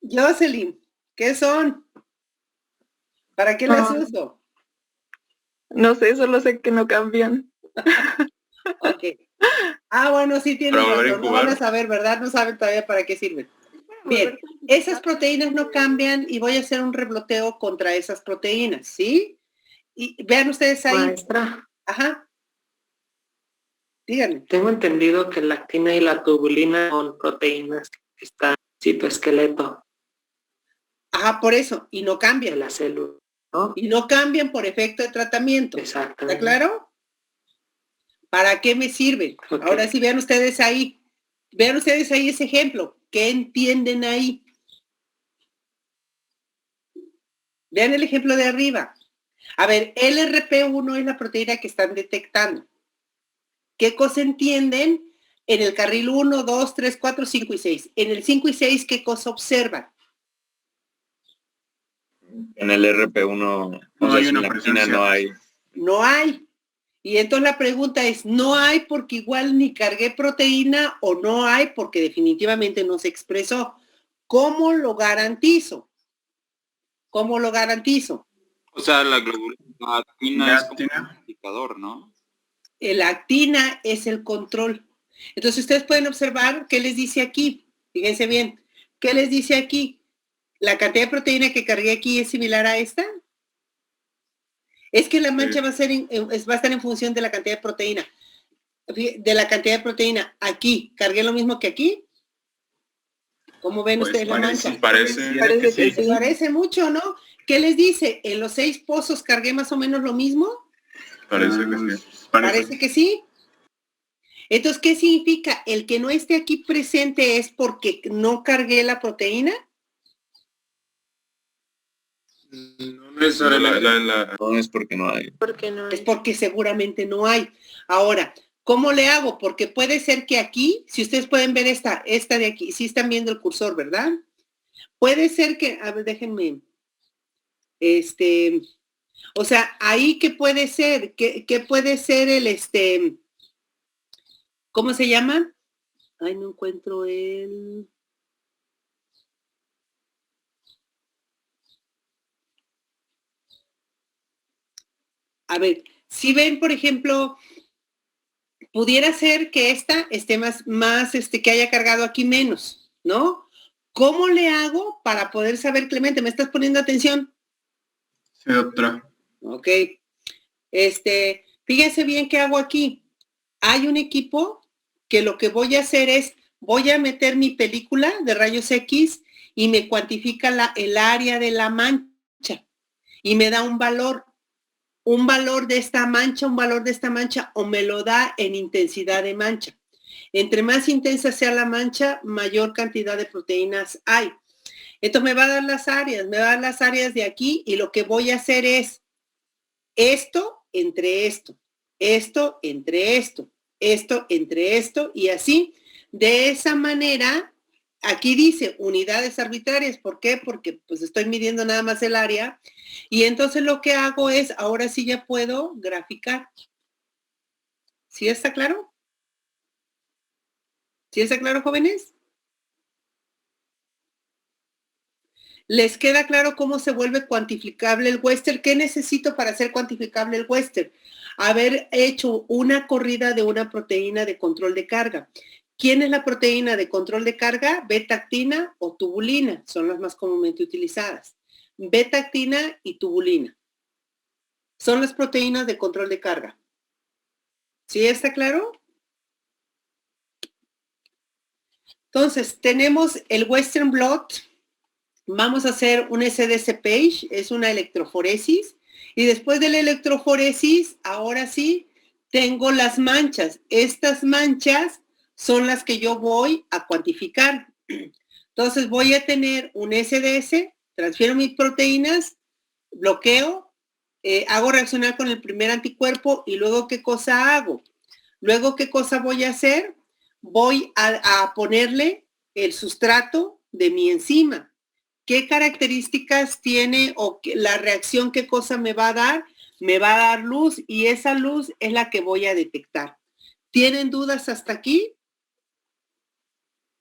[SPEAKER 1] Jocelyn, ¿qué son? ¿Para qué las uso?
[SPEAKER 7] No sé, solo sé que no cambian.
[SPEAKER 1] Ok. Bueno, sí tienen
[SPEAKER 10] Para volver a
[SPEAKER 1] razón. No
[SPEAKER 10] incubar.
[SPEAKER 1] van a saber, ¿verdad? No saben todavía para qué sirven. Bien, esas proteínas no cambian y voy a hacer un rebloteo contra esas proteínas, ¿sí? Y vean ustedes ahí.
[SPEAKER 6] Maestra,
[SPEAKER 1] Ajá. Díganme.
[SPEAKER 6] tengo entendido que la actina y la tubulina son proteínas que están en el citoesqueleto
[SPEAKER 1] Ajá, por eso. Y no
[SPEAKER 6] de
[SPEAKER 1] cambian.
[SPEAKER 6] la célula, ¿no?
[SPEAKER 1] Y no cambian por efecto de tratamiento.
[SPEAKER 6] Exacto.
[SPEAKER 1] ¿Está claro? ¿Para qué me sirve?
[SPEAKER 6] Ok.
[SPEAKER 1] Ahora sí, vean ustedes ahí. Vean ustedes ahí ese ejemplo. ¿Qué entienden ahí? Vean el ejemplo de arriba. A ver, LRP1 es la proteína que están detectando. ¿Qué cosa entienden en el carril 1, 2, 3, 4, 5 y 6? En el 5 y 6, ¿qué cosa observan?
[SPEAKER 4] En el RP1,
[SPEAKER 2] No hay
[SPEAKER 4] en
[SPEAKER 2] una
[SPEAKER 4] la
[SPEAKER 2] presencia.
[SPEAKER 4] actina no hay.
[SPEAKER 1] No hay. Y entonces la pregunta es, ¿no hay porque igual ni cargué proteína o no hay porque definitivamente no se expresó? ¿Cómo lo garantizo? ¿Cómo lo garantizo?
[SPEAKER 11] O sea, la actina es como un indicador, ¿no?
[SPEAKER 1] La actina es el control. Entonces ustedes pueden observar qué les dice aquí. Fíjense bien. ¿Qué les dice aquí? ¿La cantidad de proteína que cargué aquí es similar a esta? Es que la mancha va a estar en función de la cantidad de proteína. De la cantidad de proteína. Aquí, ¿cargué lo mismo que aquí? ¿Cómo ven
[SPEAKER 10] Pues
[SPEAKER 1] ustedes la mancha?
[SPEAKER 10] Parece
[SPEAKER 1] mucho, ¿no? ¿Qué les dice? ¿En los 6 pozos cargué más o menos lo mismo?
[SPEAKER 10] Parece que sí.
[SPEAKER 1] Parece que sí. Entonces, ¿qué significa? El que no esté aquí presente es porque no cargué la proteína.
[SPEAKER 2] No necesariamente.
[SPEAKER 4] No es porque no hay.
[SPEAKER 5] Porque no
[SPEAKER 1] Es porque seguramente no hay. Ahora, ¿cómo le hago? Porque puede ser que aquí, si ustedes pueden ver esta de aquí, sí están viendo el cursor, ¿verdad? Puede ser que, a ver, déjenme, o sea, ahí ¿qué puede ser? ¿Qué puede ser el, ¿cómo se llama? Ay, no encuentro el... A ver, si ven, por ejemplo, pudiera ser que esta esté más, que haya cargado aquí menos, ¿no? ¿Cómo le hago para poder saber, Clemente? ¿Me estás poniendo atención?
[SPEAKER 2] Sí, doctora.
[SPEAKER 1] Ok. Fíjense bien qué hago aquí. Hay un equipo que lo que voy a hacer es, voy a meter mi película de rayos X y me cuantifica el área de la mancha y me da un valor de esta mancha, o me lo da en intensidad de mancha. Entre más intensa sea la mancha, mayor cantidad de proteínas hay. Entonces me va a dar las áreas de aquí y lo que voy a hacer es esto entre esto, esto entre esto, esto entre esto y así. De esa manera, aquí dice unidades arbitrarias. ¿Por qué? Porque pues estoy midiendo nada más el área. Y entonces lo que hago es, ahora sí ya puedo graficar. ¿Sí está claro? ¿Sí está claro, jóvenes? ¿Les queda claro cómo se vuelve cuantificable el Western? ¿Qué necesito para hacer cuantificable el Western? Haber hecho una corrida de una proteína de control de carga. ¿Quién es la proteína de control de carga? Beta-actina o tubulina, son las más comúnmente utilizadas. Beta-actina y tubulina son las proteínas de control de carga. ¿Sí está claro? Entonces, tenemos el Western blot. Vamos a hacer un SDC page, es una electroforesis. Y después de la electroforesis, ahora sí, tengo las manchas. Estas manchas son las que yo voy a cuantificar. Entonces, voy a tener un SDS, transfiero mis proteínas, bloqueo, hago reaccionar con el primer anticuerpo y luego, ¿qué cosa hago? Luego, ¿qué cosa voy a hacer? Voy a ponerle el sustrato de mi enzima. ¿Qué características tiene o la reacción, qué cosa me va a dar? Me va a dar luz y esa luz es la que voy a detectar. ¿Tienen dudas hasta aquí?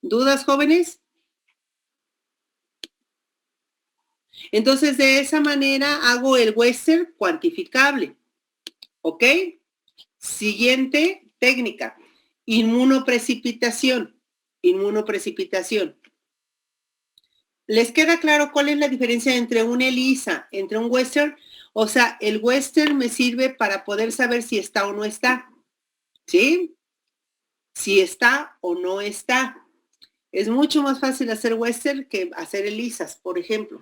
[SPEAKER 1] ¿Dudas, jóvenes? Entonces, de esa manera hago el Western cuantificable. ¿Ok? Siguiente técnica. Inmunoprecipitación. Inmunoprecipitación. ¿Les queda claro cuál es la diferencia entre un ELISA, entre un Western? O sea, el Western me sirve para poder saber si está o no está. ¿Sí? Si está o no está. Es mucho más fácil hacer Western que hacer ELISAs, por ejemplo.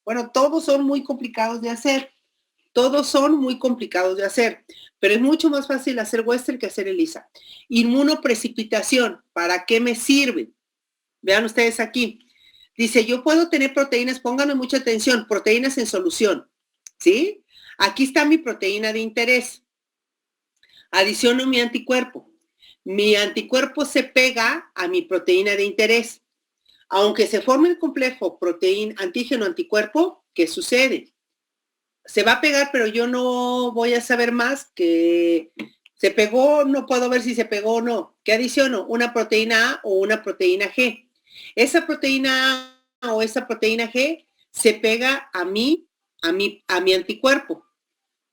[SPEAKER 1] Bueno, todos son muy complicados de hacer. Todos son muy complicados de hacer. Pero es mucho más fácil hacer Western que hacer ELISA. Inmunoprecipitación. ¿Para qué me sirve? Vean ustedes aquí. Dice, yo puedo tener proteínas, pónganme mucha atención, proteínas en solución, ¿sí? Aquí está mi proteína de interés. Adiciono mi anticuerpo. Mi anticuerpo se pega a mi proteína de interés. Aunque se forme el complejo proteína, antígeno, anticuerpo, ¿qué sucede? Se va a pegar, pero yo no voy a saber más que se pegó, no puedo ver si se pegó o no. ¿Qué adiciono? ¿Una proteína A o una proteína G? Esa proteína A o esa proteína G se pega a mi anticuerpo.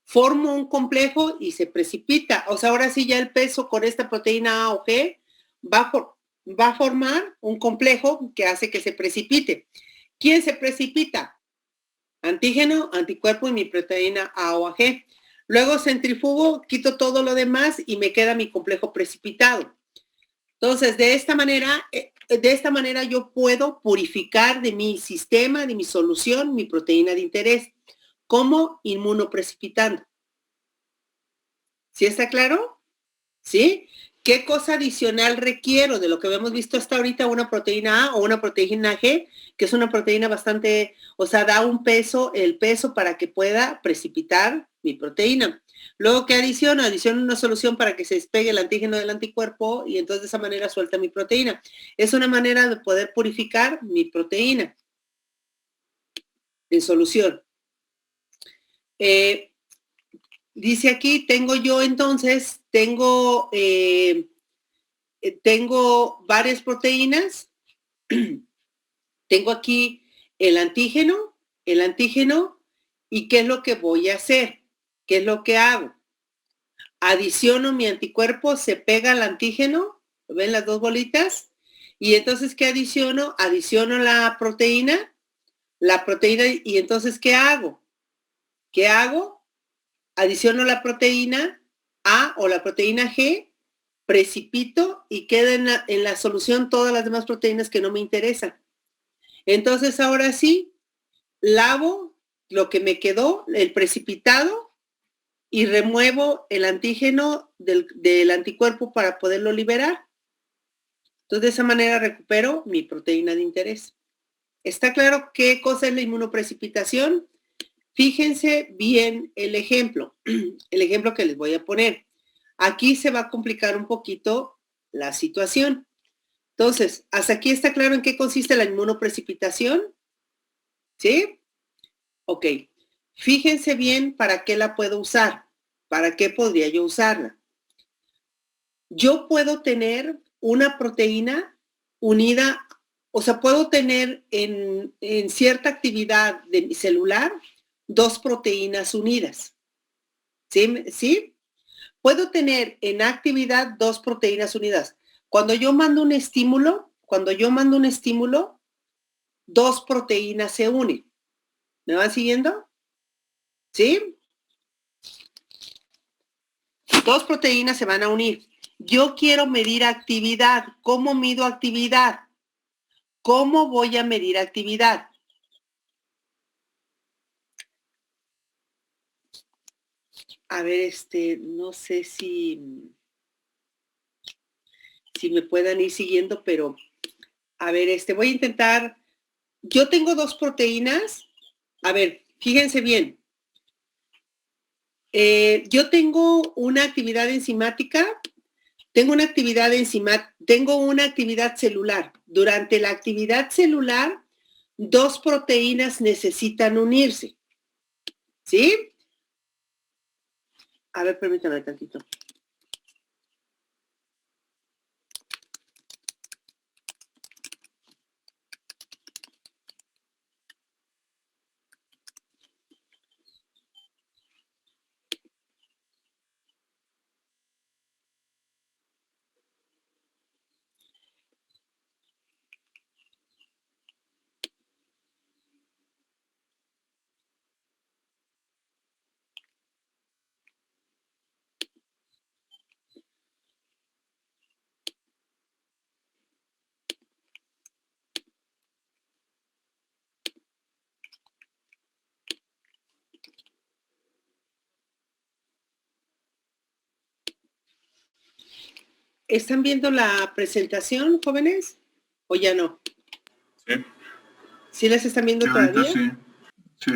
[SPEAKER 1] Formo un complejo y se precipita. O sea, ahora sí ya el peso con esta proteína A o G va a formar un complejo que hace que se precipite. ¿Quién se precipita? Antígeno, anticuerpo y mi proteína A o G. Luego centrifugo, quito todo lo demás y me queda mi complejo precipitado. Entonces, de esta manera yo puedo purificar de mi sistema, de mi solución, mi proteína de interés, como inmunoprecipitando. ¿Sí está claro? ¿Sí? ¿Qué cosa adicional requiero de lo que habíamos visto hasta ahorita? Una proteína A o una proteína G, que es una proteína bastante, o sea, da el peso para que pueda precipitar mi proteína. Luego, ¿qué adiciono? Adiciono una solución para que se despegue el antígeno del anticuerpo y entonces de esa manera suelta mi proteína. Es una manera de poder purificar mi proteína en solución. Dice aquí, tengo varias proteínas. Tengo aquí el antígeno, ¿y qué es lo que voy a hacer? ¿Qué es lo que hago? Adiciono mi anticuerpo, se pega al antígeno, ¿ven las dos bolitas? Y entonces, ¿qué adiciono? Adiciono la proteína, y entonces, ¿qué hago? ¿Qué hago? Adiciono la proteína A o la proteína G, precipito y queda en la solución todas las demás proteínas que no me interesan. Entonces, ahora sí, lavo lo que me quedó, el precipitado, y remuevo el antígeno del anticuerpo para poderlo liberar. Entonces, de esa manera recupero mi proteína de interés. ¿Está claro qué cosa es la inmunoprecipitación? Fíjense bien el ejemplo que les voy a poner. Aquí se va a complicar un poquito la situación. Entonces, ¿hasta aquí está claro en qué consiste la inmunoprecipitación? ¿Sí? Ok. Fíjense bien para qué la puedo usar. ¿Para qué podría yo usarla? Yo puedo tener una proteína unida, o sea, puedo tener en cierta actividad de mi celular dos proteínas unidas. ¿Sí? Puedo tener en actividad dos proteínas unidas. Cuando yo mando un estímulo, dos proteínas se unen. ¿Me van siguiendo? ¿Sí? Dos proteínas se van a unir. Yo quiero medir actividad. ¿Cómo mido actividad? ¿Cómo voy a medir actividad? A ver, no sé si me puedan ir siguiendo, pero a ver, voy a intentar. Yo tengo dos proteínas. A ver, fíjense bien. Yo tengo una actividad enzimática, tengo una actividad celular. Durante la actividad celular, dos proteínas necesitan unirse. ¿Sí? A ver, permítanme tantito. ¿Están viendo la presentación, jóvenes? ¿O ya no?
[SPEAKER 10] Sí.
[SPEAKER 1] ¿Sí las están viendo todavía?
[SPEAKER 2] Sí.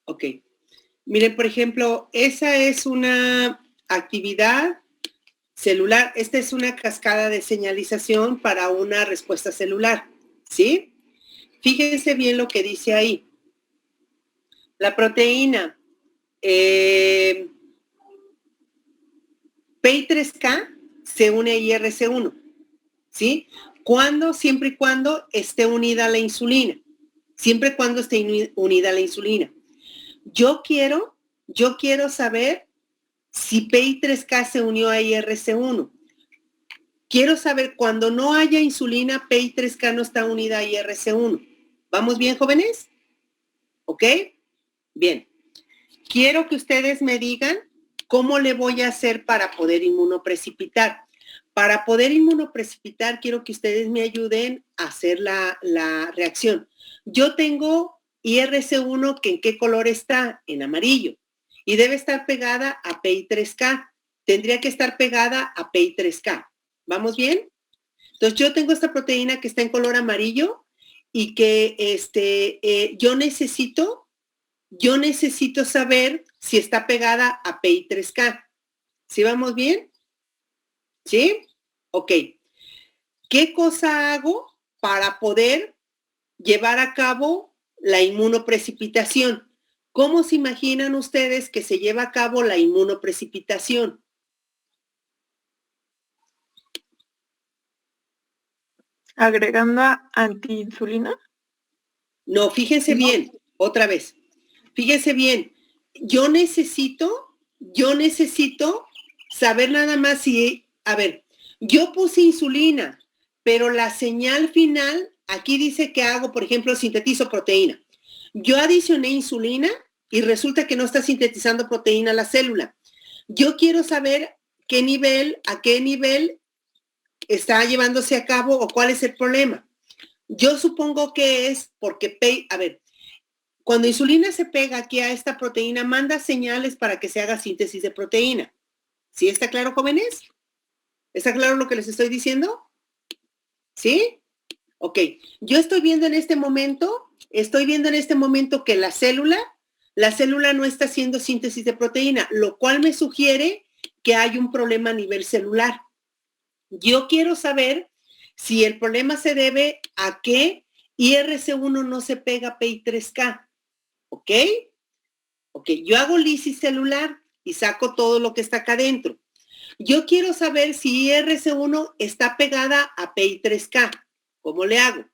[SPEAKER 1] Ok. Miren, por ejemplo, esa es una actividad celular. Esta es una cascada de señalización para una respuesta celular. ¿Sí? Fíjense bien lo que dice ahí. La proteína PI3K se une a IRC1. ¿sí? Siempre y cuando esté unida a la insulina. Siempre y cuando esté unida a la insulina. Yo quiero saber si PI3K se unió a IRC1. Quiero saber cuando no haya insulina, PI3K no está unida a IRC1. ¿Vamos bien, jóvenes? ¿Ok? Bien. Quiero que ustedes me digan cómo le voy a hacer para poder inmunoprecipitar. Para poder inmunoprecipitar, quiero que ustedes me ayuden a hacer la reacción. Yo tengo IRC1 que ¿en qué color está? En amarillo. Y debe estar pegada a PI3K. Tendría que estar pegada a PI3K. ¿Vamos bien? Entonces yo tengo esta proteína que está en color amarillo y que yo necesito saber si está pegada a PI3K. ¿Sí vamos bien? ¿Sí? Ok. ¿Qué cosa hago para poder llevar a cabo la inmunoprecipitación? ¿Cómo se imaginan ustedes que se lleva a cabo la inmunoprecipitación?
[SPEAKER 7] Agregando antiinsulina.
[SPEAKER 1] No, fíjense bien, otra vez. Fíjense bien, yo necesito saber nada más si, a ver, yo puse insulina, pero la señal final, aquí dice que hago, por ejemplo, sintetizo proteína. Yo adicioné insulina y resulta que no está sintetizando proteína la célula. Yo quiero saber a qué nivel está llevándose a cabo o cuál es el problema. Yo supongo que es porque, cuando insulina se pega aquí a esta proteína, manda señales para que se haga síntesis de proteína. ¿Sí está claro, jóvenes? ¿Está claro lo que les estoy diciendo? ¿Sí? Ok. Yo estoy viendo en este momento que la célula no está haciendo síntesis de proteína, lo cual me sugiere que hay un problema a nivel celular. Yo quiero saber si el problema se debe a que IRC1 no se pega a PI3K. ¿Ok? Ok, yo hago lisis celular y saco todo lo que está acá adentro. Yo quiero saber si IRC1 está pegada a PI3K. ¿Cómo le hago?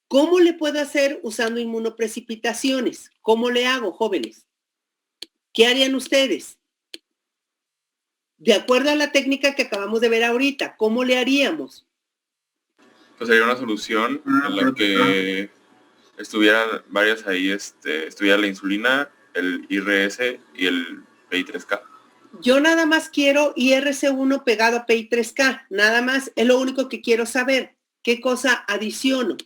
[SPEAKER 1] ¿Cómo le puedo hacer usando inmunoprecipitaciones? ¿Cómo le hago, jóvenes? ¿Qué harían ustedes? De acuerdo a la técnica que acabamos de ver ahorita, ¿cómo le haríamos?
[SPEAKER 10] Pues sería una solución en la que estuvieran varias ahí, estuviera la insulina, el IRS y el PI3K.
[SPEAKER 1] Yo nada más quiero IRC1 pegado a PI3K, nada más, es lo único que quiero saber. ¿Qué cosa adiciono?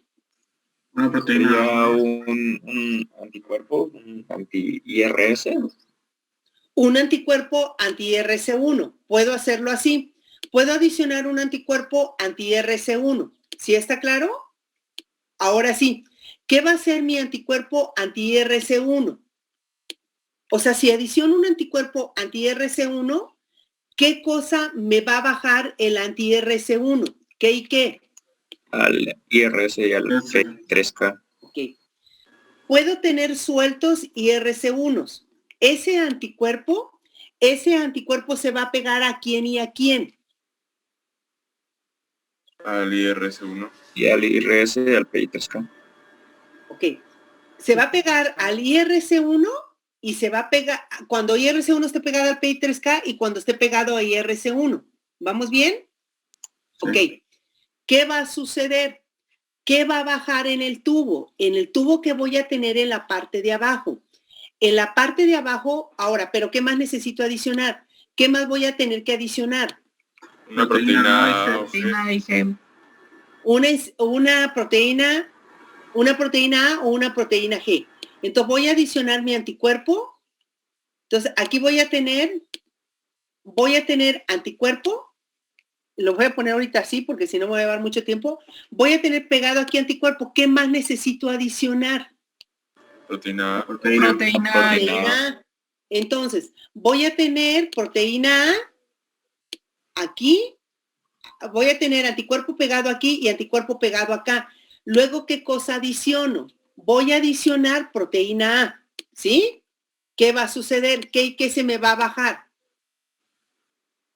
[SPEAKER 4] Una proteína. Un anticuerpo, un anti-IRS.
[SPEAKER 1] Un anticuerpo anti-IRC1. Puedo hacerlo así. Puedo adicionar un anticuerpo anti-IRC1. ¿Sí está claro? Ahora sí. ¿Qué va a hacer mi anticuerpo anti-IRC1? O sea, si adiciono un anticuerpo anti-IRC1, ¿qué cosa me va a bajar el anti-IRC1? ¿Qué y qué?
[SPEAKER 4] Al IRS y al P3K.
[SPEAKER 1] Ok. Puedo tener sueltos IRC1s. Ese anticuerpo se va a pegar a quién y a quién.
[SPEAKER 10] Al IRS1.
[SPEAKER 4] Y al IRS y al PI3K.
[SPEAKER 1] Ok. Se va a pegar al IRC1 y se va a pegar cuando IRC1 esté pegado al PI3K y cuando esté pegado a IRC1. ¿Vamos bien? Sí. Ok. ¿Qué va a suceder? ¿Qué va a bajar en el tubo? En el tubo que voy a tener en la parte de abajo. En la parte de abajo, ahora, ¿pero qué más necesito adicionar? ¿Qué más voy a tener que adicionar?
[SPEAKER 10] Una proteína
[SPEAKER 7] IG.
[SPEAKER 1] Una proteína A o una proteína G. Entonces voy a adicionar mi anticuerpo. Entonces aquí voy a tener anticuerpo. Lo voy a poner ahorita así porque si no me va a llevar mucho tiempo. Voy a tener pegado aquí anticuerpo. ¿Qué más necesito adicionar?
[SPEAKER 10] Proteína
[SPEAKER 1] A. Entonces, voy a tener proteína A aquí. Voy a tener anticuerpo pegado aquí y anticuerpo pegado acá. Luego, ¿qué cosa adiciono? Voy a adicionar proteína A. ¿Sí? ¿Qué va a suceder? ¿Qué se me va a bajar?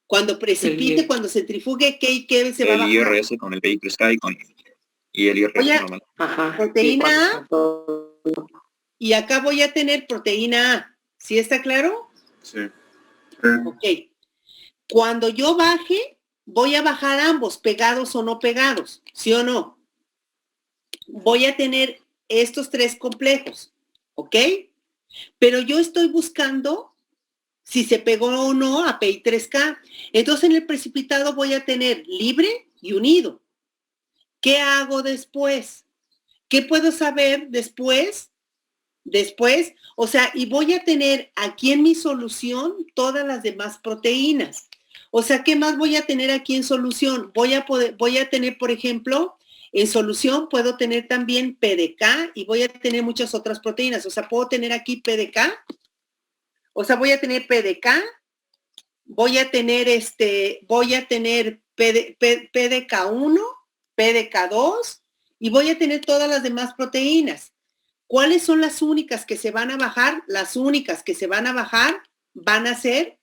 [SPEAKER 1] Cuando precipite, cuando centrifugue, ¿qué y qué se va a
[SPEAKER 4] El
[SPEAKER 1] bajar?
[SPEAKER 4] IRS con el PI3K y el IRS
[SPEAKER 1] Oye,
[SPEAKER 4] normal.
[SPEAKER 6] Ajá.
[SPEAKER 1] proteína A,
[SPEAKER 6] Y
[SPEAKER 1] y acá voy a tener proteína A. ¿Sí está claro?
[SPEAKER 10] Sí.
[SPEAKER 1] Ok. Cuando yo baje, voy a bajar ambos, pegados o no pegados, ¿sí o no? Voy a tener estos 3 complejos, ¿ok? Pero yo estoy buscando si se pegó o no a PI3K. Entonces en el precipitado voy a tener libre y unido. ¿Qué hago después? ¿Qué puedo saber después? O sea, y voy a tener aquí en mi solución todas las demás proteínas. O sea, ¿qué más voy a tener aquí en solución? Voy a tener, por ejemplo, en solución puedo tener también PDK y voy a tener muchas otras proteínas. O sea, puedo tener aquí PDK. O sea, voy a tener PDK, voy a tener PDK1, PDK2 y voy a tener todas las demás proteínas. ¿Cuáles son las únicas que se van a bajar? Las únicas que se van a bajar van a ser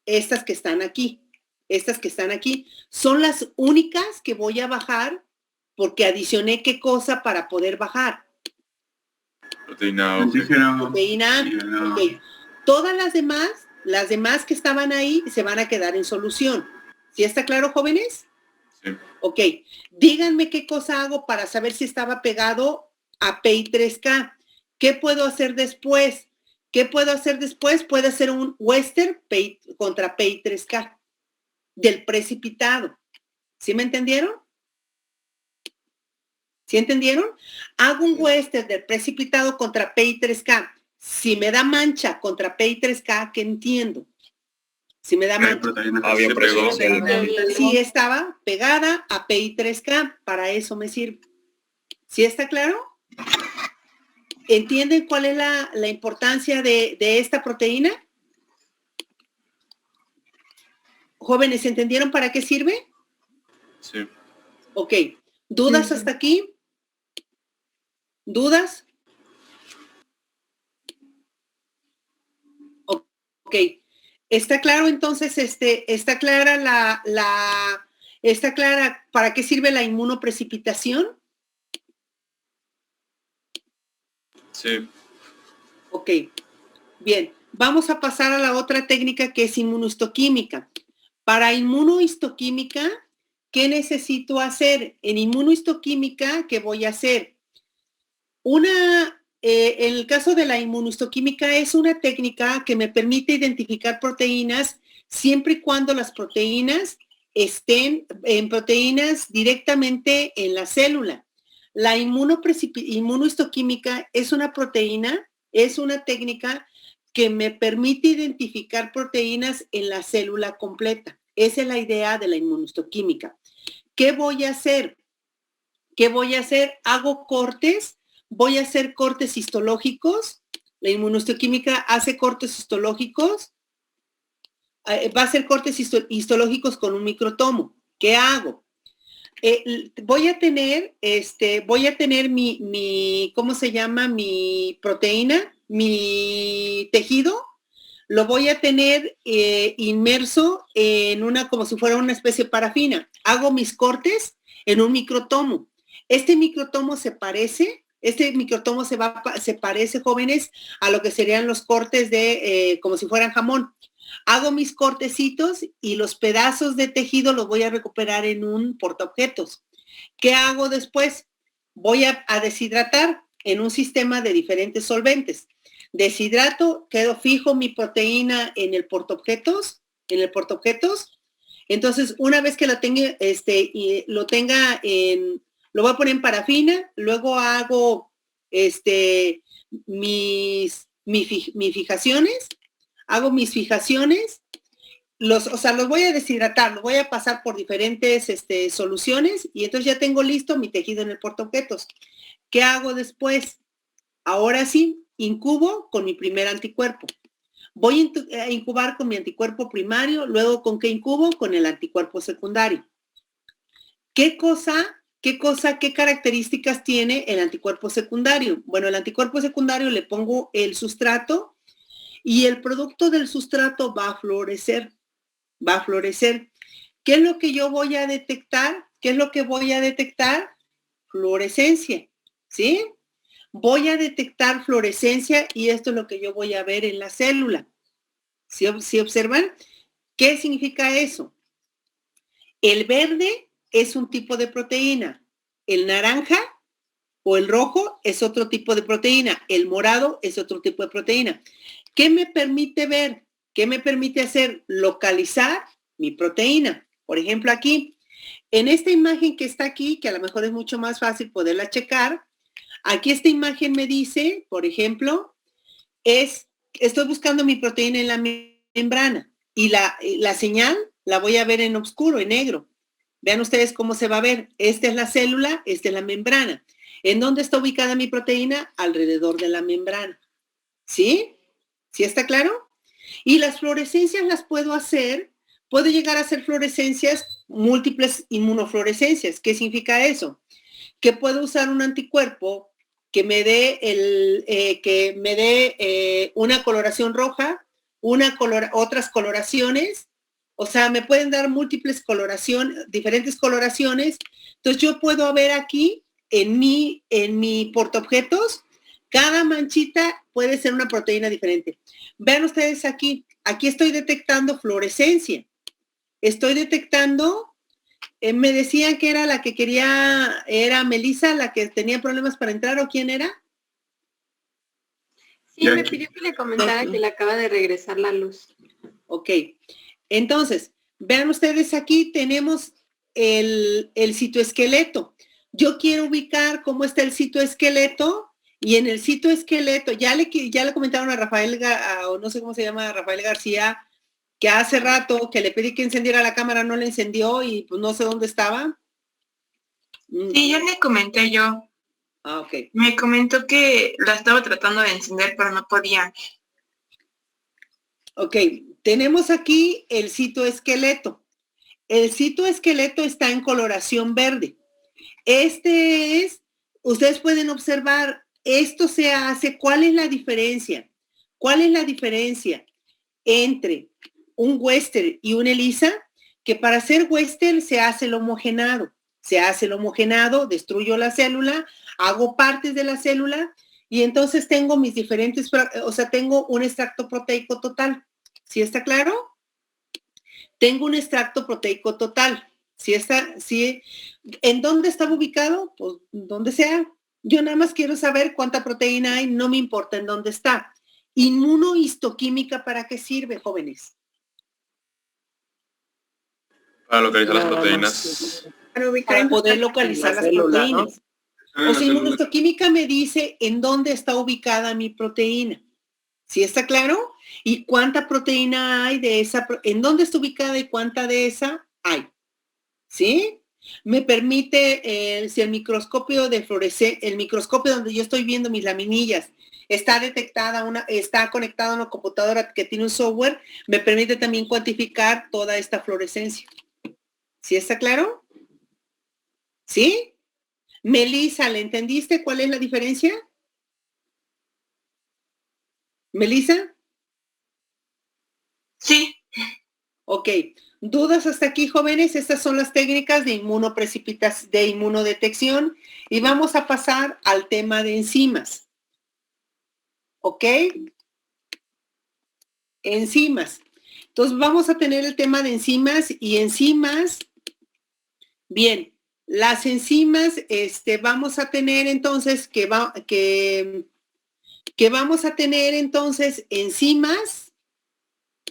[SPEAKER 1] estas que están aquí. Estas que están aquí son las únicas que voy a bajar porque adicioné qué cosa para poder bajar.
[SPEAKER 10] Proteína A.
[SPEAKER 1] Proteína A. Okay. Todas las demás que estaban ahí se van a quedar en solución. ¿Sí está claro, jóvenes?
[SPEAKER 10] Sí.
[SPEAKER 1] Ok. Díganme qué cosa hago para saber si estaba pegado a PI3K. ¿Qué puedo hacer después? Puede hacer un Western contra PI3K del precipitado. ¿Sí me entendieron? ¿Sí entendieron? Hago un Western del precipitado contra PI3K. Si me da mancha contra PI3K, ¿qué entiendo? Si me da mancha.
[SPEAKER 4] Había presencia de...
[SPEAKER 1] Sí estaba pegada a PI3K. Para eso me sirve. ¿Sí está claro? ¿Entienden cuál es la importancia de esta proteína? Jóvenes, ¿entendieron para qué sirve?
[SPEAKER 10] Sí.
[SPEAKER 1] Ok. ¿Dudas hasta aquí? ¿Dudas? Ok. ¿Está claro entonces, está clara está clara para qué sirve la inmunoprecipitación?
[SPEAKER 10] Sí.
[SPEAKER 1] Ok, bien. Vamos a pasar a la otra técnica que es inmunohistoquímica. Para inmunohistoquímica, ¿qué necesito hacer? En inmunohistoquímica, ¿qué voy a hacer? En el caso de la inmunohistoquímica es una técnica que me permite identificar proteínas siempre y cuando las proteínas estén en proteínas directamente en la célula. La inmunohistoquímica es una técnica que me permite identificar proteínas en la célula completa. Esa es la idea de la inmunohistoquímica. ¿Qué voy a hacer? Hago cortes, voy a hacer cortes histológicos. La inmunohistoquímica hace cortes histológicos. Va a hacer cortes histológicos con un microtomo. ¿Qué hago? Voy a tener mi ¿cómo se llama? Mi proteína, mi tejido, lo voy a tener inmerso en como si fuera una especie de parafina. Hago mis cortes en un microtomo. Este microtomo se parece, jóvenes, a lo que serían los cortes como si fueran jamón. Hago mis cortecitos y los pedazos de tejido los voy a recuperar en un portaobjetos. ¿Qué hago después? Voy a deshidratar en un sistema de diferentes solventes. Deshidrato, quedo fijo mi proteína en el portaobjetos. Entonces, una vez que lo tenga, lo voy a poner en parafina, luego hago mis fijaciones. Hago mis fijaciones, los voy a deshidratar, los voy a pasar por diferentes soluciones y entonces ya tengo listo mi tejido en el portaobjetos. ¿Qué hago después? Ahora sí, incubo con mi primer anticuerpo. Voy a incubar con mi anticuerpo primario, luego ¿con qué incubo? Con el anticuerpo secundario. ¿Qué características tiene el anticuerpo secundario? Bueno, el anticuerpo secundario le pongo el sustrato y el producto del sustrato va a fluorescer. va a florecer. ¿Qué es lo que yo voy a detectar? ¿Qué es lo que voy a detectar? Fluorescencia, ¿sí? Voy a detectar fluorescencia y esto es lo que yo voy a ver en la célula. ¿Sí observan? ¿Qué significa eso? El verde es un tipo de proteína. El naranja o el rojo es otro tipo de proteína. El morado es otro tipo de proteína. ¿Qué me permite ver? ¿Qué me permite hacer? Localizar mi proteína. Por ejemplo, aquí, en esta imagen que está aquí, que a lo mejor es mucho más fácil poderla checar, aquí esta imagen me dice, por ejemplo, estoy buscando mi proteína en la membrana y la señal la voy a ver en oscuro, en negro. Vean ustedes cómo se va a ver. Esta es la célula, esta es la membrana. ¿En dónde está ubicada mi proteína? Alrededor de la membrana. ¿Sí? ¿Sí está claro? Y las fluorescencias las puedo llegar a hacer fluorescencias, múltiples inmunofluorescencias. ¿Qué significa eso? Que puedo usar un anticuerpo que me dé una coloración roja, otras coloraciones, o sea, me pueden dar múltiples coloraciones, diferentes coloraciones. Entonces yo puedo ver aquí en mi portaobjetos, cada manchita puede ser una proteína diferente. Vean ustedes aquí estoy detectando fluorescencia. Estoy detectando, me decían que era la que quería, era Melissa, la que tenía problemas para entrar, ¿o quién era?
[SPEAKER 5] Sí, me pidió que le comentara que le acaba de regresar la luz.
[SPEAKER 1] Ok, entonces, vean ustedes aquí tenemos el citoesqueleto. Yo quiero ubicar cómo está el citoesqueleto y en el citoesqueleto, ya le comentaron a Rafael, o no sé cómo se llama, Rafael García, que hace rato que le pedí que encendiera la cámara, no la encendió y pues no sé dónde estaba.
[SPEAKER 7] Sí, ya le comenté yo.
[SPEAKER 1] Ah, ok.
[SPEAKER 7] Me comentó que la estaba tratando de encender, pero no podía.
[SPEAKER 1] Ok, tenemos aquí el citoesqueleto. El citoesqueleto está en coloración verde. Ustedes pueden observar, esto se hace, ¿cuál es la diferencia? ¿Cuál es la diferencia entre un Western y un ELISA? Que para hacer Western se hace el homogenado. Se hace el homogenado, destruyo la célula, hago partes de la célula y entonces tengo mis diferentes, o sea, tengo un extracto proteico total. ¿Sí está claro? Tengo un extracto proteico total. ¿Sí? ¿En dónde estaba ubicado? Pues donde sea. Yo nada más quiero saber cuánta proteína hay, no me importa en dónde está. Inmunohistoquímica, ¿para qué sirve, jóvenes?
[SPEAKER 10] Para localizar las proteínas.
[SPEAKER 1] Para poder localizar las proteínas. O sea, inmunohistoquímica me dice en dónde está ubicada mi proteína. ¿Sí está claro? ¿Y cuánta proteína hay de esa? ¿En dónde está ubicada y cuánta de esa hay? ¿Sí? Me permite, si el microscopio de fluorescencia, el microscopio donde yo estoy viendo mis laminillas, está conectado a una computadora que tiene un software, me permite también cuantificar toda esta fluorescencia. ¿Sí está claro? ¿Sí? Melissa, ¿le entendiste cuál es la diferencia? ¿Melissa?
[SPEAKER 7] Sí.
[SPEAKER 1] Ok. ¿Dudas hasta aquí, jóvenes? Estas son las técnicas de inmunodetección y vamos a pasar al tema de enzimas. ¿Ok? Enzimas. Entonces vamos a tener el tema de enzimas y enzimas. Bien, las enzimas, vamos a tener entonces vamos a tener entonces enzimas.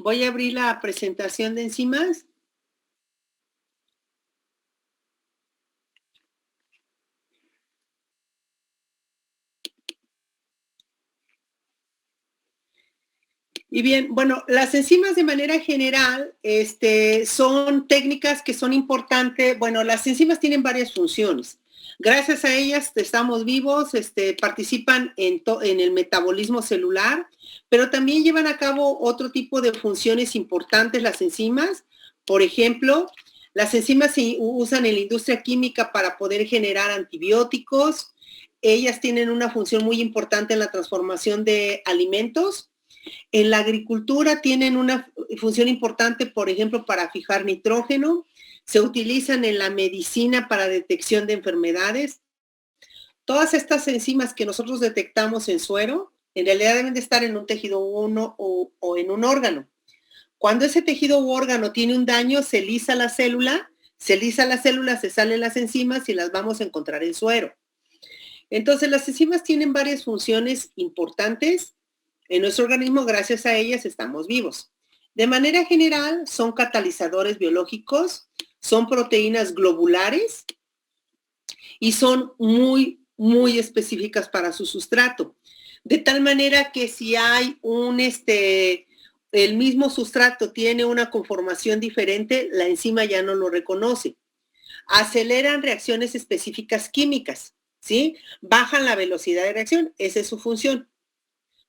[SPEAKER 1] Voy a abrir la presentación de enzimas. Y bien, bueno, las enzimas de manera general son técnicas que son importantes. Bueno, las enzimas tienen varias funciones. Gracias a ellas estamos vivos, participan en el metabolismo celular, pero también llevan a cabo otro tipo de funciones importantes las enzimas. Por ejemplo, las enzimas se usan en la industria química para poder generar antibióticos. Ellas tienen una función muy importante en la transformación de alimentos. En la agricultura tienen una función importante, por ejemplo, para fijar nitrógeno. Se utilizan en la medicina para detección de enfermedades. Todas estas enzimas que nosotros detectamos en suero, en realidad deben de estar en un tejido o en un órgano. Cuando ese tejido u órgano tiene un daño, se lisa la célula, se salen las enzimas y las vamos a encontrar en suero. Entonces, las enzimas tienen varias funciones importantes en nuestro organismo. Gracias a ellas estamos vivos. De manera general, son catalizadores biológicos, son proteínas globulares y son muy, muy específicas para su sustrato. De tal manera que si hay el mismo sustrato tiene una conformación diferente, la enzima ya no lo reconoce. Aceleran reacciones específicas químicas, ¿sí? Bajan la velocidad de reacción, esa es su función.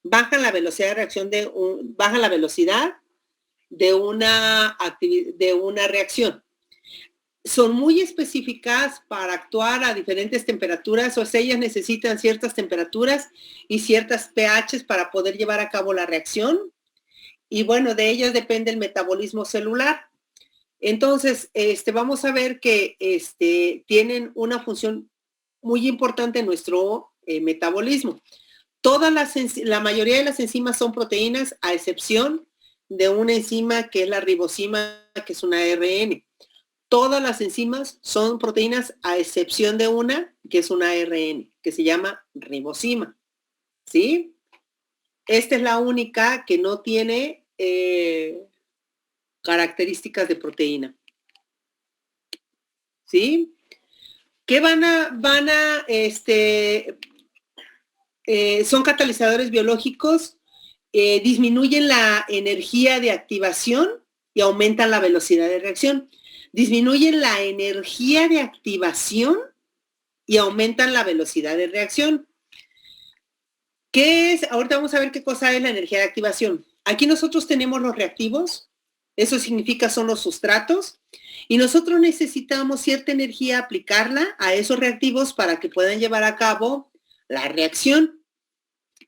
[SPEAKER 1] Bajan la velocidad de reacción de una reacción. Son muy específicas para actuar a diferentes temperaturas, o sea, ellas necesitan ciertas temperaturas y ciertas pHs para poder llevar a cabo la reacción. Y bueno, de ellas depende el metabolismo celular. Entonces, vamos a ver que tienen una función muy importante en nuestro metabolismo. La mayoría de las enzimas son proteínas, a excepción de una enzima que es la ribosima, que es una ARN. Todas las enzimas son proteínas, a excepción de una, que es una ARN, que se llama ribosima. ¿Sí? Esta es la única que no tiene características de proteína. ¿Sí? ¿Qué son catalizadores biológicos, disminuyen la energía de activación y aumentan la velocidad de reacción. Disminuyen la energía de activación y aumentan la velocidad de reacción. ¿Qué es? Ahorita vamos a ver qué cosa es la energía de activación. Aquí nosotros tenemos los reactivos, eso significa son los sustratos, y nosotros necesitamos cierta energía aplicarla a esos reactivos para que puedan llevar a cabo la reacción.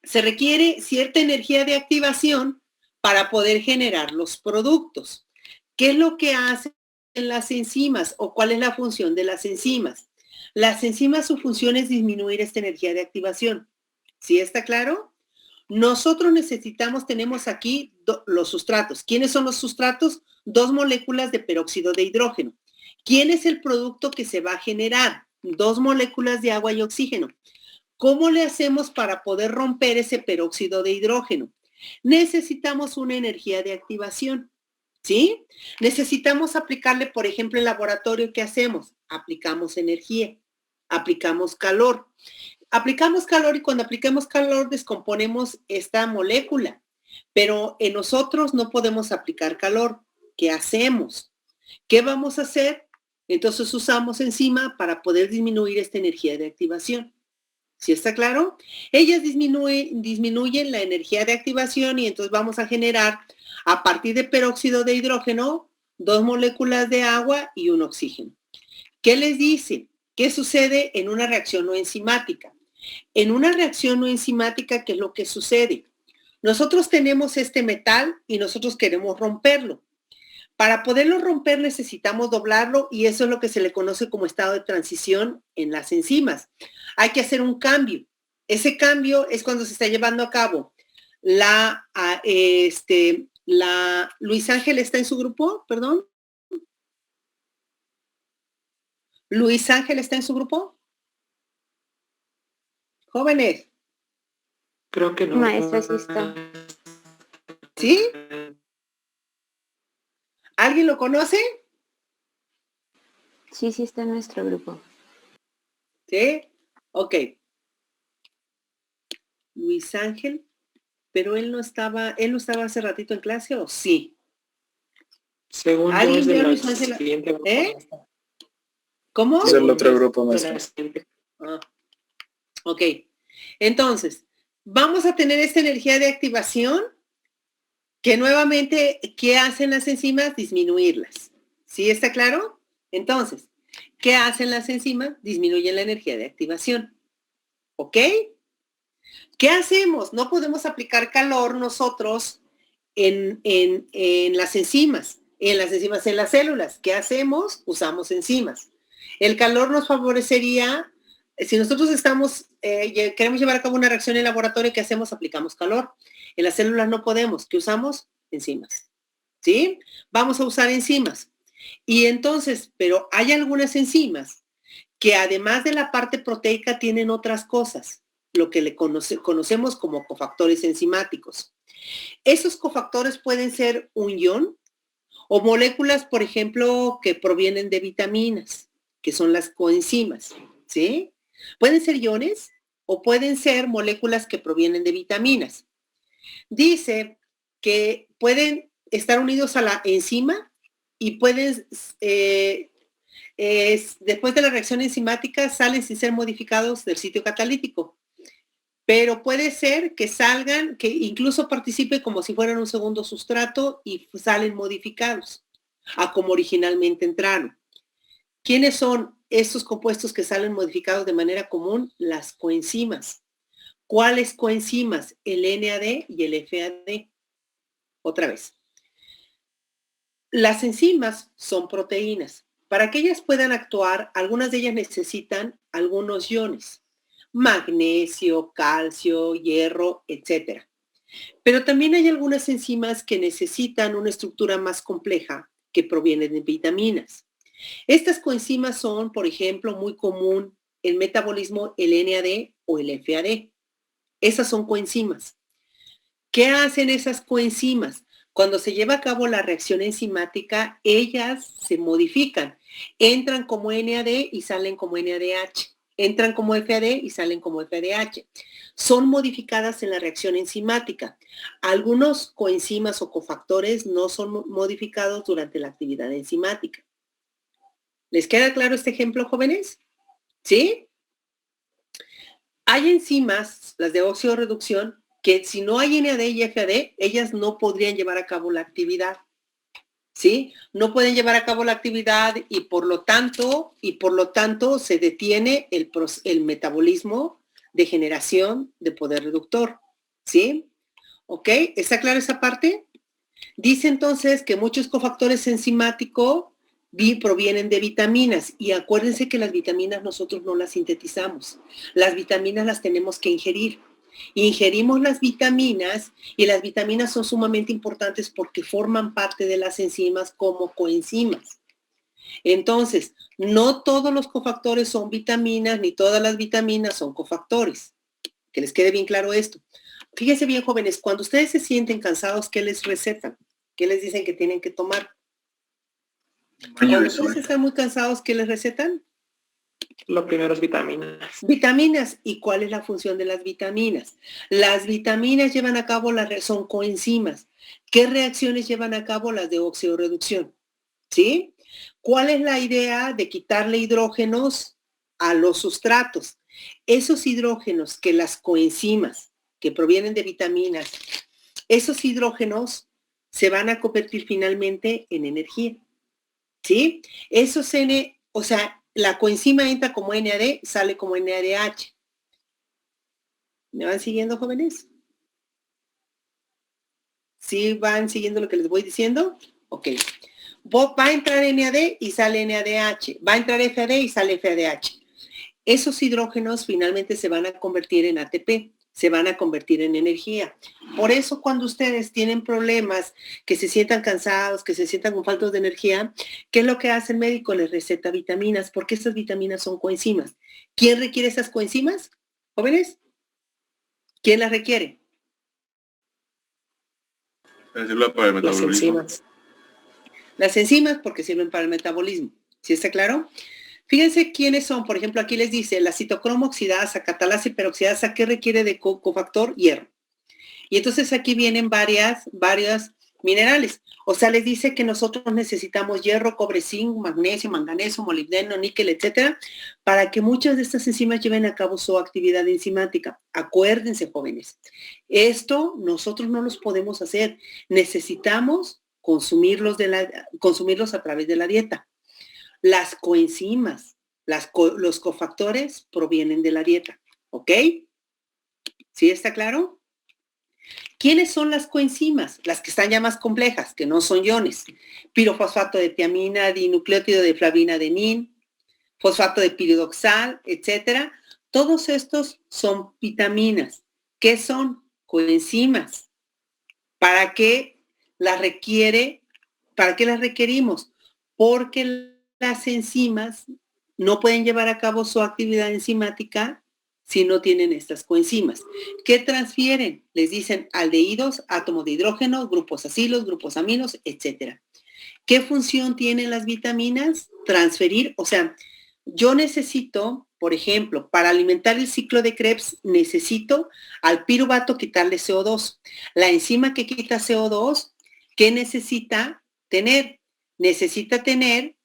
[SPEAKER 1] Se requiere cierta energía de activación para poder generar los productos. ¿Qué es lo que hacen las enzimas o cuál es la función de las enzimas? Las enzimas, su función es disminuir esta energía de activación. ¿Sí está claro? Nosotros tenemos aquí los sustratos. ¿Quiénes son los sustratos? 2 moléculas de peróxido de hidrógeno. ¿Quién es el producto que se va a generar? 2 moléculas de agua y oxígeno. ¿Cómo le hacemos para poder romper ese peróxido de hidrógeno? Necesitamos una energía de activación, ¿sí? Necesitamos aplicarle, por ejemplo, en laboratorio, ¿qué hacemos? Aplicamos energía, aplicamos calor. Aplicamos calor y cuando aplicamos calor descomponemos esta molécula, pero en nosotros no podemos aplicar calor. ¿Qué hacemos? ¿Qué vamos a hacer? Entonces usamos enzima para poder disminuir esta energía de activación. ¿Sí está claro? Ellas disminuyen la energía de activación y entonces vamos a generar a partir de peróxido de hidrógeno 2 moléculas de agua y un oxígeno. ¿Qué les dice? ¿Qué sucede en una reacción no enzimática? En una reacción no enzimática, ¿qué es lo que sucede? Nosotros tenemos este metal y nosotros queremos romperlo. Para poderlo romper necesitamos doblarlo y eso es lo que se le conoce como estado de transición en las enzimas. Hay que hacer un cambio. Ese cambio es cuando se está llevando a cabo Luis Ángel está en su grupo, perdón. Luis Ángel está en su grupo. Jóvenes.
[SPEAKER 6] Creo que no.
[SPEAKER 8] Maestra, sí está.
[SPEAKER 1] ¿Sí? ¿Alguien lo conoce?
[SPEAKER 8] Sí, sí está en nuestro grupo.
[SPEAKER 1] ¿Sí? Ok. Luis Ángel, pero él no estaba hace ratito en clase, ¿o sí?
[SPEAKER 6] Según yo
[SPEAKER 1] ¿Alguien
[SPEAKER 6] es de
[SPEAKER 1] vio a
[SPEAKER 6] la
[SPEAKER 1] Luis Ángel?
[SPEAKER 6] siguiente grupo.
[SPEAKER 1] ¿Cómo?
[SPEAKER 2] Es el otro grupo,
[SPEAKER 6] De
[SPEAKER 2] maestra.
[SPEAKER 6] la siguiente.
[SPEAKER 1] Ah, ok. Entonces, vamos a tener esta energía de activación que nuevamente, ¿qué hacen las enzimas? Disminuirlas. ¿Sí está claro? Entonces, ¿qué hacen las enzimas? Disminuyen la energía de activación. ¿Ok? ¿Qué hacemos? No podemos aplicar calor nosotros en las enzimas, en las células. ¿Qué hacemos? Usamos enzimas. El calor nos favorecería, si nosotros queremos llevar a cabo una reacción en laboratorio, ¿qué hacemos? Aplicamos calor. En las células no podemos. ¿Qué usamos? Enzimas. ¿Sí? Vamos a usar enzimas. Y entonces, pero hay algunas enzimas que además de la parte proteica tienen otras cosas, lo que le conocemos como cofactores enzimáticos. Esos cofactores pueden ser un ion o moléculas, por ejemplo, que provienen de vitaminas, que son las coenzimas, ¿sí? Pueden ser iones o pueden ser moléculas que provienen de vitaminas. Dice que pueden estar unidos a la enzima y pueden, después de la reacción enzimática, salen sin ser modificados del sitio catalítico. Pero puede ser que salgan, que incluso participe como si fueran un segundo sustrato y salen modificados a como originalmente entraron. ¿Quiénes son estos compuestos que salen modificados de manera común? Las coenzimas. ¿Cuáles coenzimas? El NAD y el FAD. Otra vez. Las enzimas son proteínas. Para que ellas puedan actuar, algunas de ellas necesitan algunos iones. Magnesio, calcio, hierro, etc. Pero también hay algunas enzimas que necesitan una estructura más compleja que proviene de vitaminas. Estas coenzimas son, por ejemplo, muy común en metabolismo el NAD o el FAD. Esas son coenzimas. ¿Qué hacen esas coenzimas? Cuando se lleva a cabo la reacción enzimática, ellas se modifican. Entran como NAD y salen como NADH. Entran como FAD y salen como FADH. Son modificadas en la reacción enzimática. Algunos coenzimas o cofactores no son modificados durante la actividad enzimática. ¿Les queda claro este ejemplo, jóvenes? ¿Sí? Hay enzimas, las de oxidorreducción, que si no hay NAD y FAD, ellas no podrían llevar a cabo la actividad. ¿Sí? No pueden llevar a cabo la actividad y por lo tanto se detiene el metabolismo de generación de poder reductor. ¿Sí? ¿Ok? ¿Está clara esa parte? Dice entonces que muchos cofactores enzimáticos provienen de vitaminas y acuérdense que las vitaminas nosotros no las sintetizamos. Las vitaminas las tenemos que ingerir. Ingerimos las vitaminas y las vitaminas son sumamente importantes porque forman parte de las enzimas como coenzimas. Entonces, no todos los cofactores son vitaminas ni todas las vitaminas son cofactores. Que les quede bien claro esto. Fíjense bien, jóvenes, cuando ustedes se sienten cansados, ¿qué les recetan? ¿Qué les dicen que tienen que tomar? Cuando ustedes están muy cansados, ¿qué les recetan?
[SPEAKER 6] Lo primero es vitaminas.
[SPEAKER 1] Vitaminas. ¿Y cuál es la función de las vitaminas? Las vitaminas llevan a cabo son coenzimas. ¿Qué reacciones llevan a cabo las de oxidorreducción? ¿Sí? ¿Cuál es la idea de quitarle hidrógenos a los sustratos? Esos hidrógenos que las coenzimas, que provienen de vitaminas, esos hidrógenos se van a convertir finalmente en energía. ¿Sí? La coenzima entra como NAD, sale como NADH. ¿Me van siguiendo, jóvenes? ¿Sí van siguiendo lo que les voy diciendo? Ok. Va a entrar NAD y sale NADH. Va a entrar FAD y sale FADH. Esos hidrógenos finalmente se van a convertir en ATP, se van a convertir en energía. Por eso cuando ustedes tienen problemas, que se sientan cansados, que se sientan con falta de energía, ¿qué es lo que hace el médico? Les receta vitaminas, porque estas vitaminas son coenzimas. ¿Quién requiere esas coenzimas? ¿Jóvenes? ¿Quién las requiere?
[SPEAKER 10] Para el metabolismo.
[SPEAKER 6] Las enzimas.
[SPEAKER 1] Las enzimas porque sirven para el metabolismo. ¿Sí está claro? Fíjense quiénes son, por ejemplo, aquí les dice la citocromo oxidasa, catalasa y peroxidasa, ¿qué requiere de cofactor? Hierro. Y entonces aquí vienen varias minerales. O sea, les dice que nosotros necesitamos hierro, cobre, zinc, magnesio, manganeso, molibdeno, níquel, etcétera, para que muchas de estas enzimas lleven a cabo su actividad enzimática. Acuérdense, jóvenes, esto nosotros no los podemos hacer. Necesitamos consumirlos a través de la dieta. Las coenzimas, los cofactores provienen de la dieta, ¿ok? ¿Sí está claro? ¿Quiénes son las coenzimas? Las que están ya más complejas, que no son iones. Pirofosfato de tiamina, dinucleótido de flavinadenina, fosfato de piridoxal, etcétera. Todos estos son vitaminas. ¿Qué son? Coenzimas. ¿Para qué las requerimos? Porque las enzimas no pueden llevar a cabo su actividad enzimática si no tienen estas coenzimas. ¿Qué transfieren? Les dicen aldehídos, átomos de hidrógeno, grupos acilos, grupos aminos, etc. ¿Qué función tienen las vitaminas? Transferir, o sea, yo necesito, por ejemplo, para alimentar el ciclo de Krebs, necesito al piruvato quitarle CO2. La enzima que quita CO2, ¿qué necesita tener? Necesita tener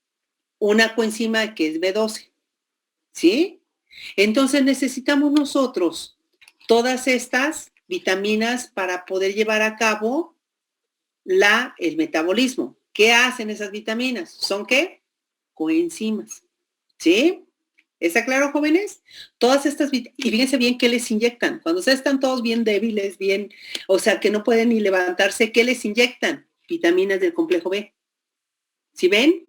[SPEAKER 1] una coenzima que es B12, ¿sí? Entonces necesitamos nosotros todas estas vitaminas para poder llevar a cabo el metabolismo. ¿Qué hacen esas vitaminas? ¿Son qué? Coenzimas, ¿sí? ¿Está claro, jóvenes? Todas estas vitaminas, y fíjense bien qué les inyectan. Cuando ustedes están todos bien débiles, bien, o sea, que no pueden ni levantarse, ¿qué les inyectan? Vitaminas del complejo B. ¿Sí ven?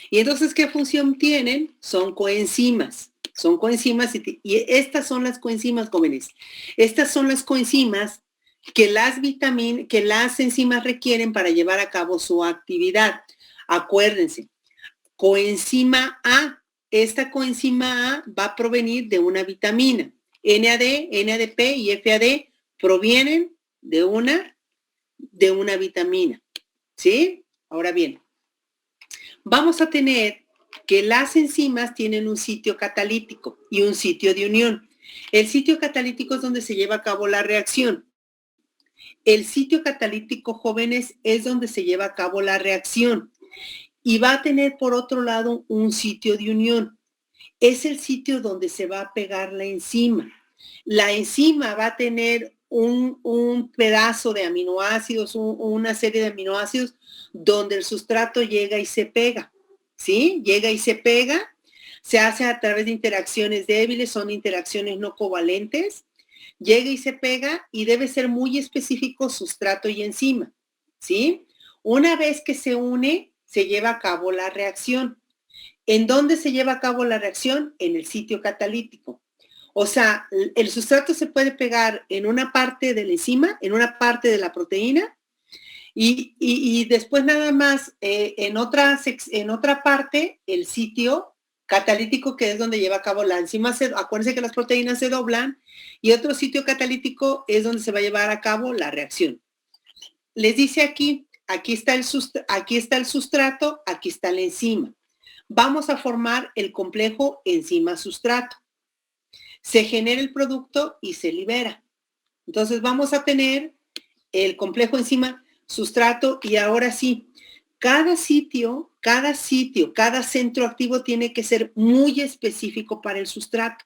[SPEAKER 1] Y entonces, ¿qué función tienen? Son coenzimas. Son coenzimas y estas son las coenzimas, jóvenes. Estas son las coenzimas que las enzimas requieren para llevar a cabo su actividad. Acuérdense, coenzima A. Esta coenzima A va a provenir de una vitamina. NAD, NADP y FAD provienen de una vitamina. ¿Sí? Ahora bien, vamos a tener que las enzimas tienen un sitio catalítico y un sitio de unión. El sitio catalítico es donde se lleva a cabo la reacción. El sitio catalítico, jóvenes, es donde se lleva a cabo la reacción. Y va a tener, por otro lado, un sitio de unión. Es el sitio donde se va a pegar la enzima. La enzima va a tener un pedazo de aminoácidos, una serie de aminoácidos, donde el sustrato llega y se pega. ¿Sí? Llega y se pega, se hace a través de interacciones débiles, son interacciones no covalentes, llega y se pega y debe ser muy específico sustrato y enzima, ¿sí? Una vez que se une, se lleva a cabo la reacción. ¿En dónde se lleva a cabo la reacción? En el sitio catalítico. O sea, el sustrato se puede pegar en una parte de la enzima, en una parte de la proteína, y después nada más en otra parte el sitio catalítico, que es donde lleva a cabo la enzima. Acuérdense que las proteínas se doblan, y otro sitio catalítico es donde se va a llevar a cabo la reacción. Les dice aquí está el sustrato, aquí está la enzima. Vamos a formar el complejo enzima-sustrato. Se genera el producto y se libera. Entonces vamos a tener el complejo enzima-sustrato, y ahora sí, cada centro activo tiene que ser muy específico para el sustrato.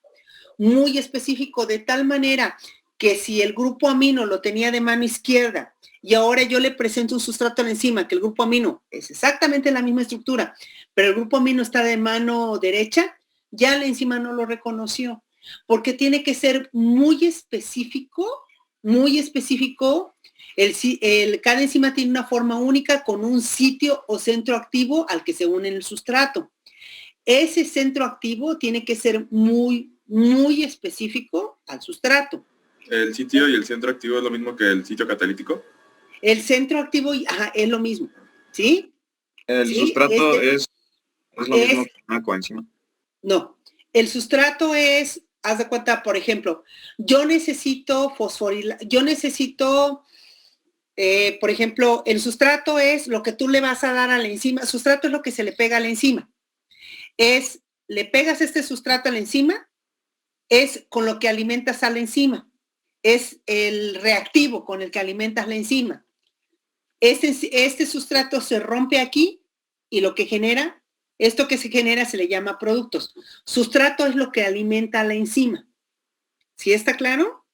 [SPEAKER 1] Muy específico, de tal manera que si el grupo amino lo tenía de mano izquierda y ahora yo le presento un sustrato a la enzima, que el grupo amino es exactamente la misma estructura, pero el grupo amino está de mano derecha, ya la enzima no lo reconoció, porque tiene que ser muy específico. Cada enzima tiene una forma única con un sitio o centro activo al que se une el sustrato. Ese centro activo tiene que ser muy específico al sustrato.
[SPEAKER 10] ¿El sitio y el centro activo es lo mismo que el sitio catalítico?
[SPEAKER 1] El centro activo es lo mismo, ¿sí?
[SPEAKER 4] El sustrato es lo mismo que una coenzima.
[SPEAKER 1] No, el sustrato es, haz de cuenta, por ejemplo, yo necesito por ejemplo, el sustrato es lo que tú le vas a dar a la enzima. El sustrato es lo que se le pega a la enzima. Le pegas este sustrato a la enzima, es con lo que alimentas a la enzima. Es el reactivo con el que alimentas la enzima. Este sustrato se rompe aquí y lo que genera, esto que se genera se le llama productos. Sustrato es lo que alimenta a la enzima. ¿Sí está claro?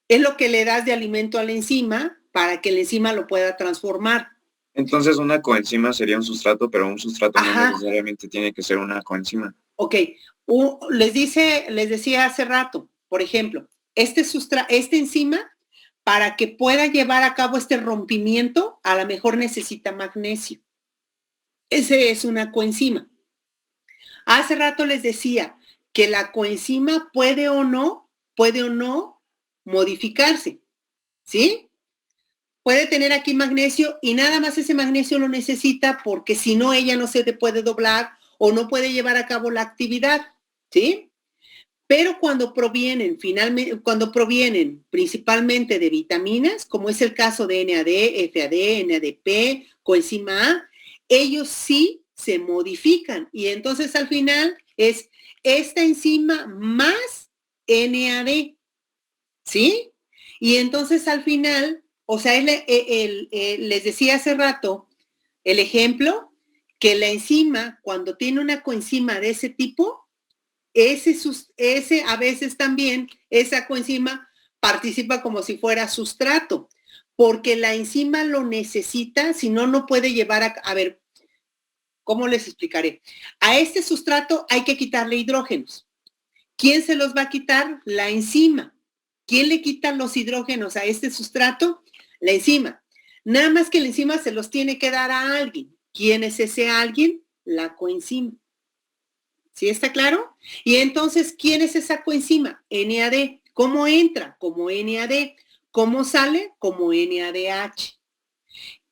[SPEAKER 1] Es lo que le das de alimento a la enzima para que la enzima lo pueda transformar.
[SPEAKER 4] Entonces una coenzima sería un sustrato, pero un sustrato no necesariamente tiene que ser una coenzima.
[SPEAKER 1] Ok, les decía hace rato, por ejemplo, esta enzima, para que pueda llevar a cabo este rompimiento, a lo mejor necesita magnesio. Ese es una coenzima. Hace rato les decía que la coenzima puede o no modificarse, ¿sí? Puede tener aquí magnesio y nada más ese magnesio lo necesita porque si no ella no se puede doblar o no puede llevar a cabo la actividad, ¿sí? Pero cuando provienen principalmente de vitaminas, como es el caso de NAD, FAD, NADP, coenzima A, ellos sí se modifican y entonces al final es esta enzima más NAD, ¿sí? Y entonces al final, o sea, les decía hace rato el ejemplo que la enzima, cuando tiene una coenzima de ese tipo, ese a veces también, esa coenzima participa como si fuera sustrato, porque la enzima lo necesita, si no, no puede llevar a ver, ¿cómo les explicaré? A este sustrato hay que quitarle hidrógenos. ¿Quién se los va a quitar? La enzima. ¿Quién le quita los hidrógenos a este sustrato? La enzima. Nada más que la enzima se los tiene que dar a alguien. ¿Quién es ese alguien? La coenzima. ¿Sí está claro? Y entonces, ¿quién es esa coenzima? NAD. ¿Cómo entra? Como NAD. ¿Cómo sale? Como NADH.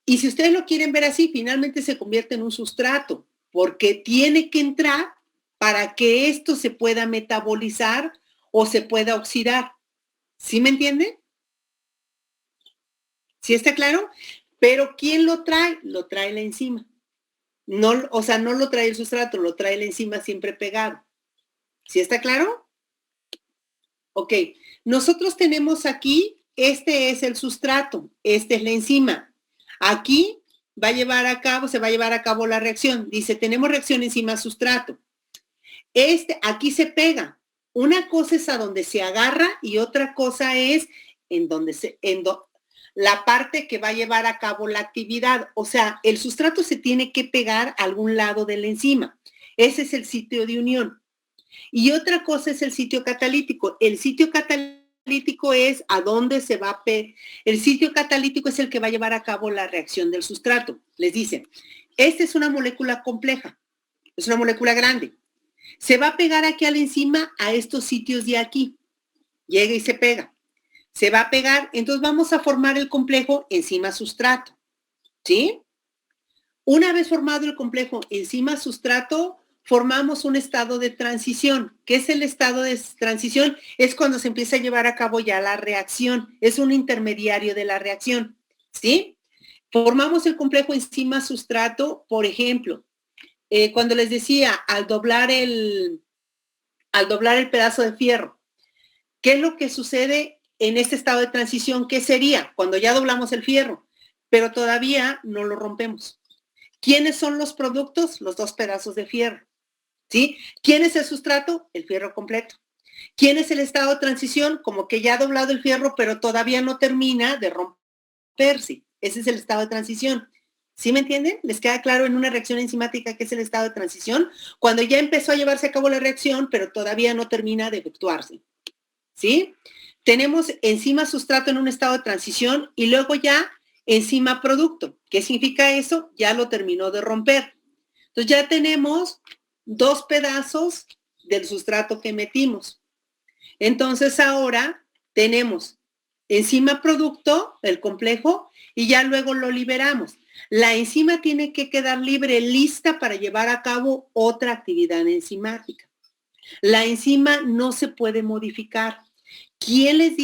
[SPEAKER 1] Y si ustedes lo quieren ver así, finalmente se convierte en un sustrato, porque tiene que entrar para que esto se pueda metabolizar o se pueda oxidar. ¿Sí me entienden? ¿Sí está claro? Pero ¿quién lo trae? Lo trae la enzima. No, o sea, no lo trae el sustrato, lo trae la enzima siempre pegado. ¿Sí está claro? Ok. Nosotros tenemos aquí, este es el sustrato, esta es la enzima. Aquí se va a llevar a cabo la reacción. Dice, tenemos reacción enzima-sustrato. Aquí se pega. Una cosa es a donde se agarra y otra cosa es la parte que va a llevar a cabo la actividad. O sea, el sustrato se tiene que pegar a algún lado de la enzima. Ese es el sitio de unión. Y otra cosa es el sitio catalítico. El sitio catalítico es a dónde se va a pegar. El sitio catalítico es el que va a llevar a cabo la reacción del sustrato. Les dicen, esta es una molécula compleja, es una molécula grande. Se va a pegar aquí a la enzima a estos sitios de aquí. Llega y se pega. Se va a pegar, entonces vamos a formar el complejo enzima-sustrato. ¿Sí? Una vez formado el complejo enzima-sustrato, formamos un estado de transición. ¿Qué es el estado de transición? Es cuando se empieza a llevar a cabo ya la reacción. Es un intermediario de la reacción. ¿Sí? Formamos el complejo enzima-sustrato, por ejemplo, cuando les decía, al doblar el pedazo de fierro, ¿qué es lo que sucede en este estado de transición? ¿Qué sería? Cuando ya doblamos el fierro, pero todavía no lo rompemos. ¿Quiénes son los productos? Los dos pedazos de fierro. ¿Sí? ¿Quién es el sustrato? El fierro completo. ¿Quién es el estado de transición? Como que ya ha doblado el fierro, pero todavía no termina de romperse. Ese es el estado de transición. ¿Sí me entienden? ¿Les queda claro en una reacción enzimática qué es el estado de transición? Cuando ya empezó a llevarse a cabo la reacción, pero todavía no termina de efectuarse. ¿Sí? Tenemos enzima sustrato en un estado de transición y luego ya enzima producto. ¿Qué significa eso? Ya lo terminó de romper. Entonces ya tenemos dos pedazos del sustrato que metimos. Entonces ahora tenemos enzima producto, el complejo, y ya luego lo liberamos. La enzima tiene que quedar libre, lista para llevar a cabo otra actividad enzimática. La enzima no se puede modificar. ¿Quién les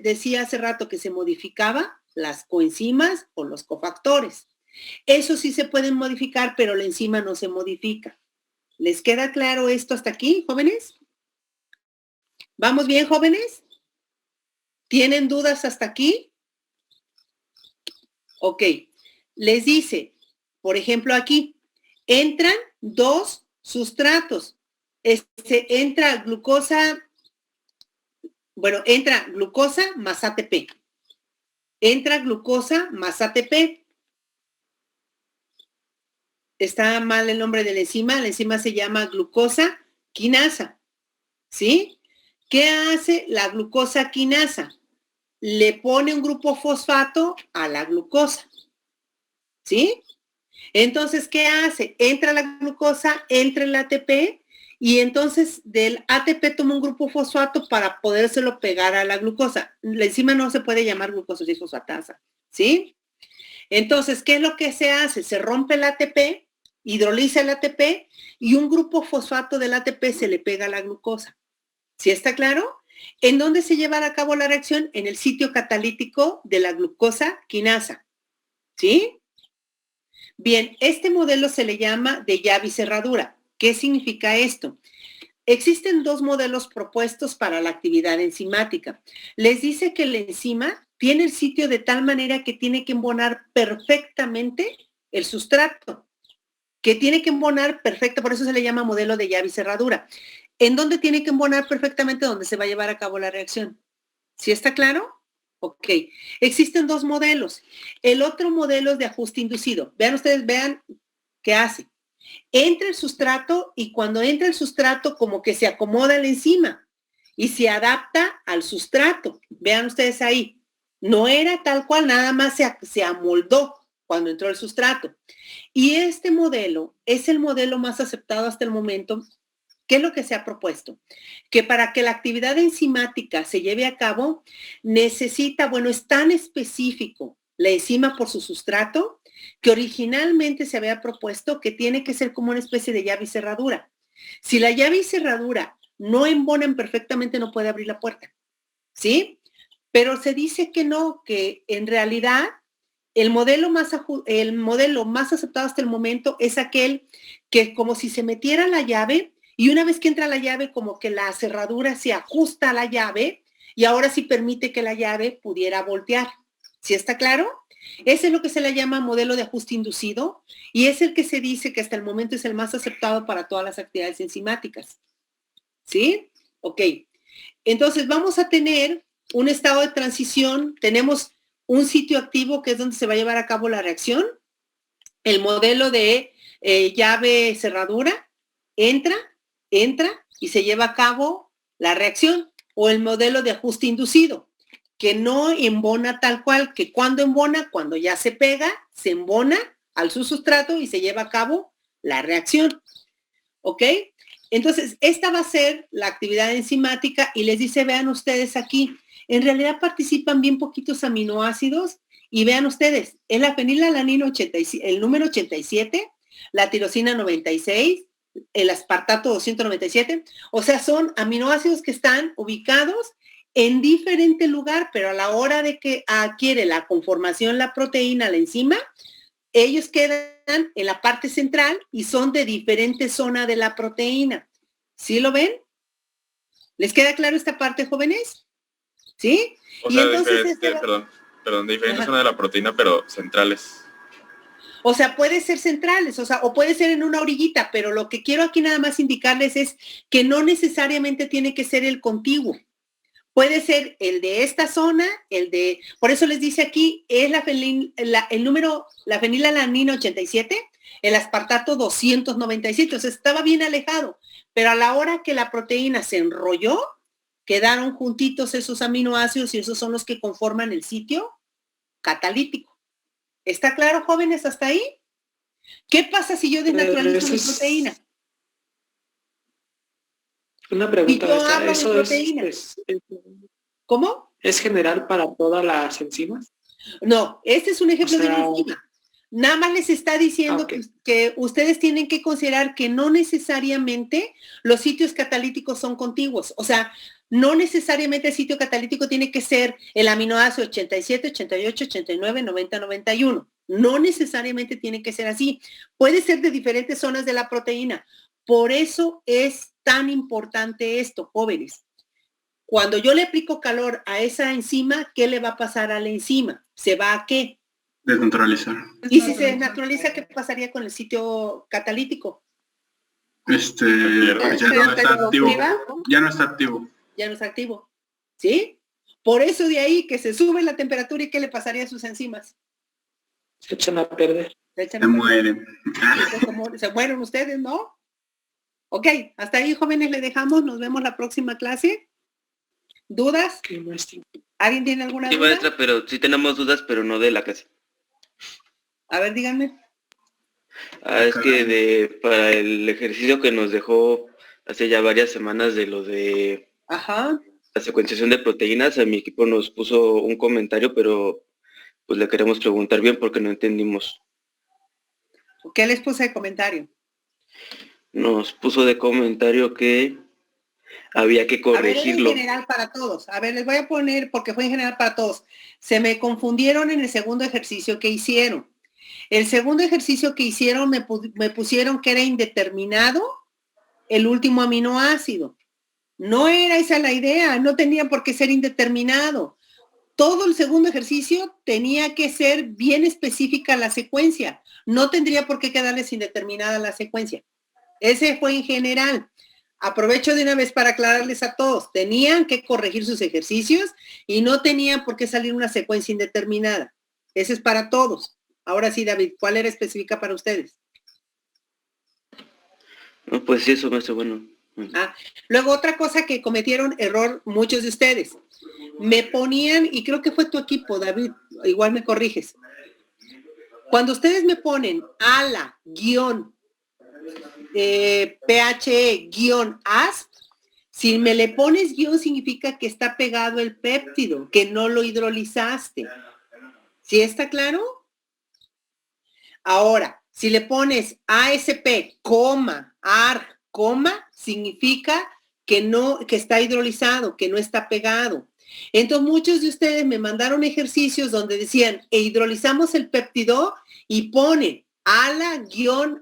[SPEAKER 1] decía hace rato que se modificaba? Las coenzimas o los cofactores. Eso sí se pueden modificar, pero la enzima no se modifica. ¿Les queda claro esto hasta aquí, jóvenes? ¿Vamos bien, jóvenes? ¿Tienen dudas hasta aquí? Ok. Les dice, por ejemplo, aquí, entran dos sustratos. Entra glucosa más ATP. Entra glucosa más ATP. Está mal el nombre de la enzima se llama glucosa quinasa, ¿sí? ¿Qué hace la glucosa quinasa? Le pone un grupo fosfato a la glucosa, ¿sí? Entonces, ¿qué hace? Entra la glucosa, entra el ATP y entonces del ATP toma un grupo fosfato para podérselo pegar a la glucosa. La enzima no se puede llamar glucosa fosfatasa, ¿sí? Entonces, ¿qué es lo que se hace? Se rompe el ATP, hidroliza el ATP y un grupo fosfato del ATP se le pega a la glucosa. ¿Sí está claro? ¿En dónde se llevará a cabo la reacción? En el sitio catalítico de la glucosa quinasa, ¿sí? Bien, este modelo se le llama de llave y cerradura. ¿Qué significa esto? Existen dos modelos propuestos para la actividad enzimática. Les dice que la enzima tiene el sitio de tal manera que tiene que embonar perfectamente el sustrato, que tiene que embonar perfecto, por eso se le llama modelo de llave y cerradura. ¿En dónde tiene que embonar perfectamente? Donde se va a llevar a cabo la reacción. ¿Sí está claro? Ok. Existen dos modelos. El otro modelo es de ajuste inducido. Vean ustedes, vean qué hace. Entra el sustrato y cuando entra el sustrato como que se acomoda la enzima y se adapta al sustrato. Vean ustedes ahí. No era tal cual, nada más se amoldó cuando entró el sustrato. Y este modelo es el modelo más aceptado hasta el momento. ¿Qué es lo que se ha propuesto? Que para que la actividad enzimática se lleve a cabo, necesita, bueno, es tan específico la enzima por su sustrato, que originalmente se había propuesto que tiene que ser como una especie de llave y cerradura. Si la llave y cerradura no embonan perfectamente, no puede abrir la puerta, ¿sí? Pero se dice que no, que en realidad el modelo más aceptado hasta el momento es aquel que como si se metiera la llave y una vez que entra la llave como que la cerradura se ajusta a la llave y ahora sí permite que la llave pudiera voltear. ¿Sí está claro? Ese es lo que se le llama modelo de ajuste inducido y es el que se dice que hasta el momento es el más aceptado para todas las actividades enzimáticas. ¿Sí? Ok. Entonces vamos a tener un estado de transición. Tenemos un sitio activo que es donde se va a llevar a cabo la reacción. El modelo de llave cerradura entra y se lleva a cabo la reacción. O el modelo de ajuste inducido, que no embona tal cual, que cuando embona, cuando ya se pega, se embona al sustrato y se lleva a cabo la reacción. ¿Ok? Entonces, esta va a ser la actividad enzimática y les dice, vean ustedes aquí, en realidad participan bien poquitos aminoácidos y vean ustedes, es la fenilalanina 87, el número 87, la tirosina 96, el aspartato 297, o sea, son aminoácidos que están ubicados en diferente lugar, pero a la hora de que adquiere la conformación la proteína, la enzima, ellos quedan en la parte central y son de diferente zona de la proteína. ¿Sí lo ven? ¿Les queda claro esta parte, jóvenes? ¿Sí?
[SPEAKER 10] O sea, de diferente zona de la proteína, pero centrales.
[SPEAKER 1] O sea, puede ser centrales, o puede ser en una orillita, pero lo que quiero aquí nada más indicarles es que no necesariamente tiene que ser el contiguo. Puede ser el de esta zona, por eso les dice aquí, es la fenilalanina 87, el aspartato 297, o sea, estaba bien alejado, pero a la hora que la proteína se enrolló, quedaron juntitos esos aminoácidos y esos son los que conforman el sitio catalítico. ¿Está claro, jóvenes, hasta ahí? ¿Qué pasa si yo desnaturalizo mi proteína?
[SPEAKER 6] Una pregunta.
[SPEAKER 1] ¿Cómo?
[SPEAKER 6] ¿Es general para todas las enzimas?
[SPEAKER 1] No, este es un ejemplo de una enzima. Nada más les está diciendo que ustedes tienen que considerar que no necesariamente los sitios catalíticos son contiguos. O sea, no necesariamente el sitio catalítico tiene que ser el aminoácido 87, 88, 89, 90, 91. No necesariamente tiene que ser así. Puede ser de diferentes zonas de la proteína. Por eso es tan importante esto, jóvenes. Cuando yo le aplico calor a esa enzima, ¿qué le va a pasar a la enzima? ¿Se va a qué?
[SPEAKER 2] Desnaturalizar.
[SPEAKER 1] Y si se desnaturaliza, ¿qué pasaría con el sitio catalítico?
[SPEAKER 2] Ya no está activo. Ya no está activo.
[SPEAKER 1] Ya no está activo. ¿Sí? Por eso de ahí que se sube la temperatura y ¿qué le pasaría a sus enzimas?
[SPEAKER 6] Se echan a perder.
[SPEAKER 2] Se mueren.
[SPEAKER 1] Se mueren ustedes, ¿no? Ok, hasta ahí, jóvenes, le dejamos. Nos vemos la próxima clase. ¿Dudas?
[SPEAKER 6] Sí, maestra.
[SPEAKER 1] ¿Alguien tiene alguna
[SPEAKER 12] Sí,
[SPEAKER 1] duda?
[SPEAKER 12] maestra, pero sí tenemos dudas, pero no de la clase.
[SPEAKER 1] A ver, díganme.
[SPEAKER 12] Es que para el ejercicio que nos dejó hace ya varias semanas de lo de
[SPEAKER 1] Ajá.
[SPEAKER 12] la secuenciación de proteínas, a mi equipo nos puso un comentario, pero pues le queremos preguntar bien porque no entendimos.
[SPEAKER 1] ¿Qué les puse de comentario?
[SPEAKER 12] Nos puso de comentario que había que corregirlo.
[SPEAKER 1] A ver, en general para todos. A ver, les voy a poner, porque fue en general para todos. Se me confundieron en el segundo ejercicio que hicieron. El segundo ejercicio que hicieron me pusieron que era indeterminado el último aminoácido. No era esa la idea, no tenía por qué ser indeterminado. Todo el segundo ejercicio tenía que ser bien específica la secuencia. No tendría por qué quedarles indeterminada la secuencia. Ese fue en general. Aprovecho de una vez para aclararles a todos. Tenían que corregir sus ejercicios y no tenían por qué salir una secuencia indeterminada. Ese es para todos. Ahora sí, David, ¿cuál era específica para ustedes?
[SPEAKER 12] No, pues sí, eso me hace bueno.
[SPEAKER 1] Luego otra cosa que cometieron error muchos de ustedes. Me ponían, y creo que fue tu equipo, David, igual me corriges. Cuando ustedes me ponen ALA, PHE-ASP, si me le pones guión significa que está pegado el péptido, que no lo hidrolizaste. ¿Sí está claro? Ahora, si le pones ASP, ARG, significa que está hidrolizado, que no está pegado. Entonces, muchos de ustedes me mandaron ejercicios donde decían, hidrolizamos el péptido y ponen ALA-ASP-ARG.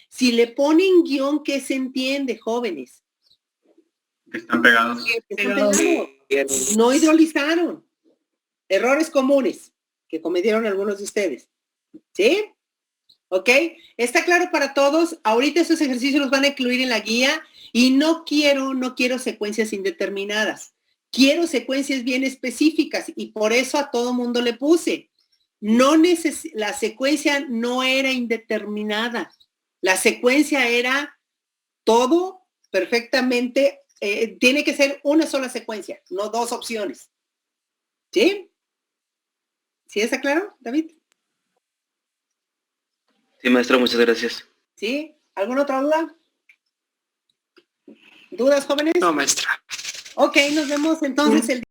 [SPEAKER 1] Si le ponen guión, ¿qué se entiende, jóvenes?
[SPEAKER 2] Están pegados.
[SPEAKER 1] No hidrolizaron. Errores comunes que cometieron algunos de ustedes. ¿Sí? ¿Ok? ¿Está claro para todos? Ahorita esos ejercicios los van a incluir en la guía y no quiero secuencias indeterminadas. Quiero secuencias bien específicas y por eso a todo mundo le puse. La secuencia no era indeterminada. La secuencia era todo perfectamente, tiene que ser una sola secuencia, no dos opciones. ¿Sí? ¿Sí está claro, David?
[SPEAKER 12] Sí, maestra, muchas gracias.
[SPEAKER 1] ¿Sí? ¿Alguna otra duda? ¿Dudas, jóvenes?
[SPEAKER 6] No, maestra.
[SPEAKER 1] Ok, nos vemos entonces el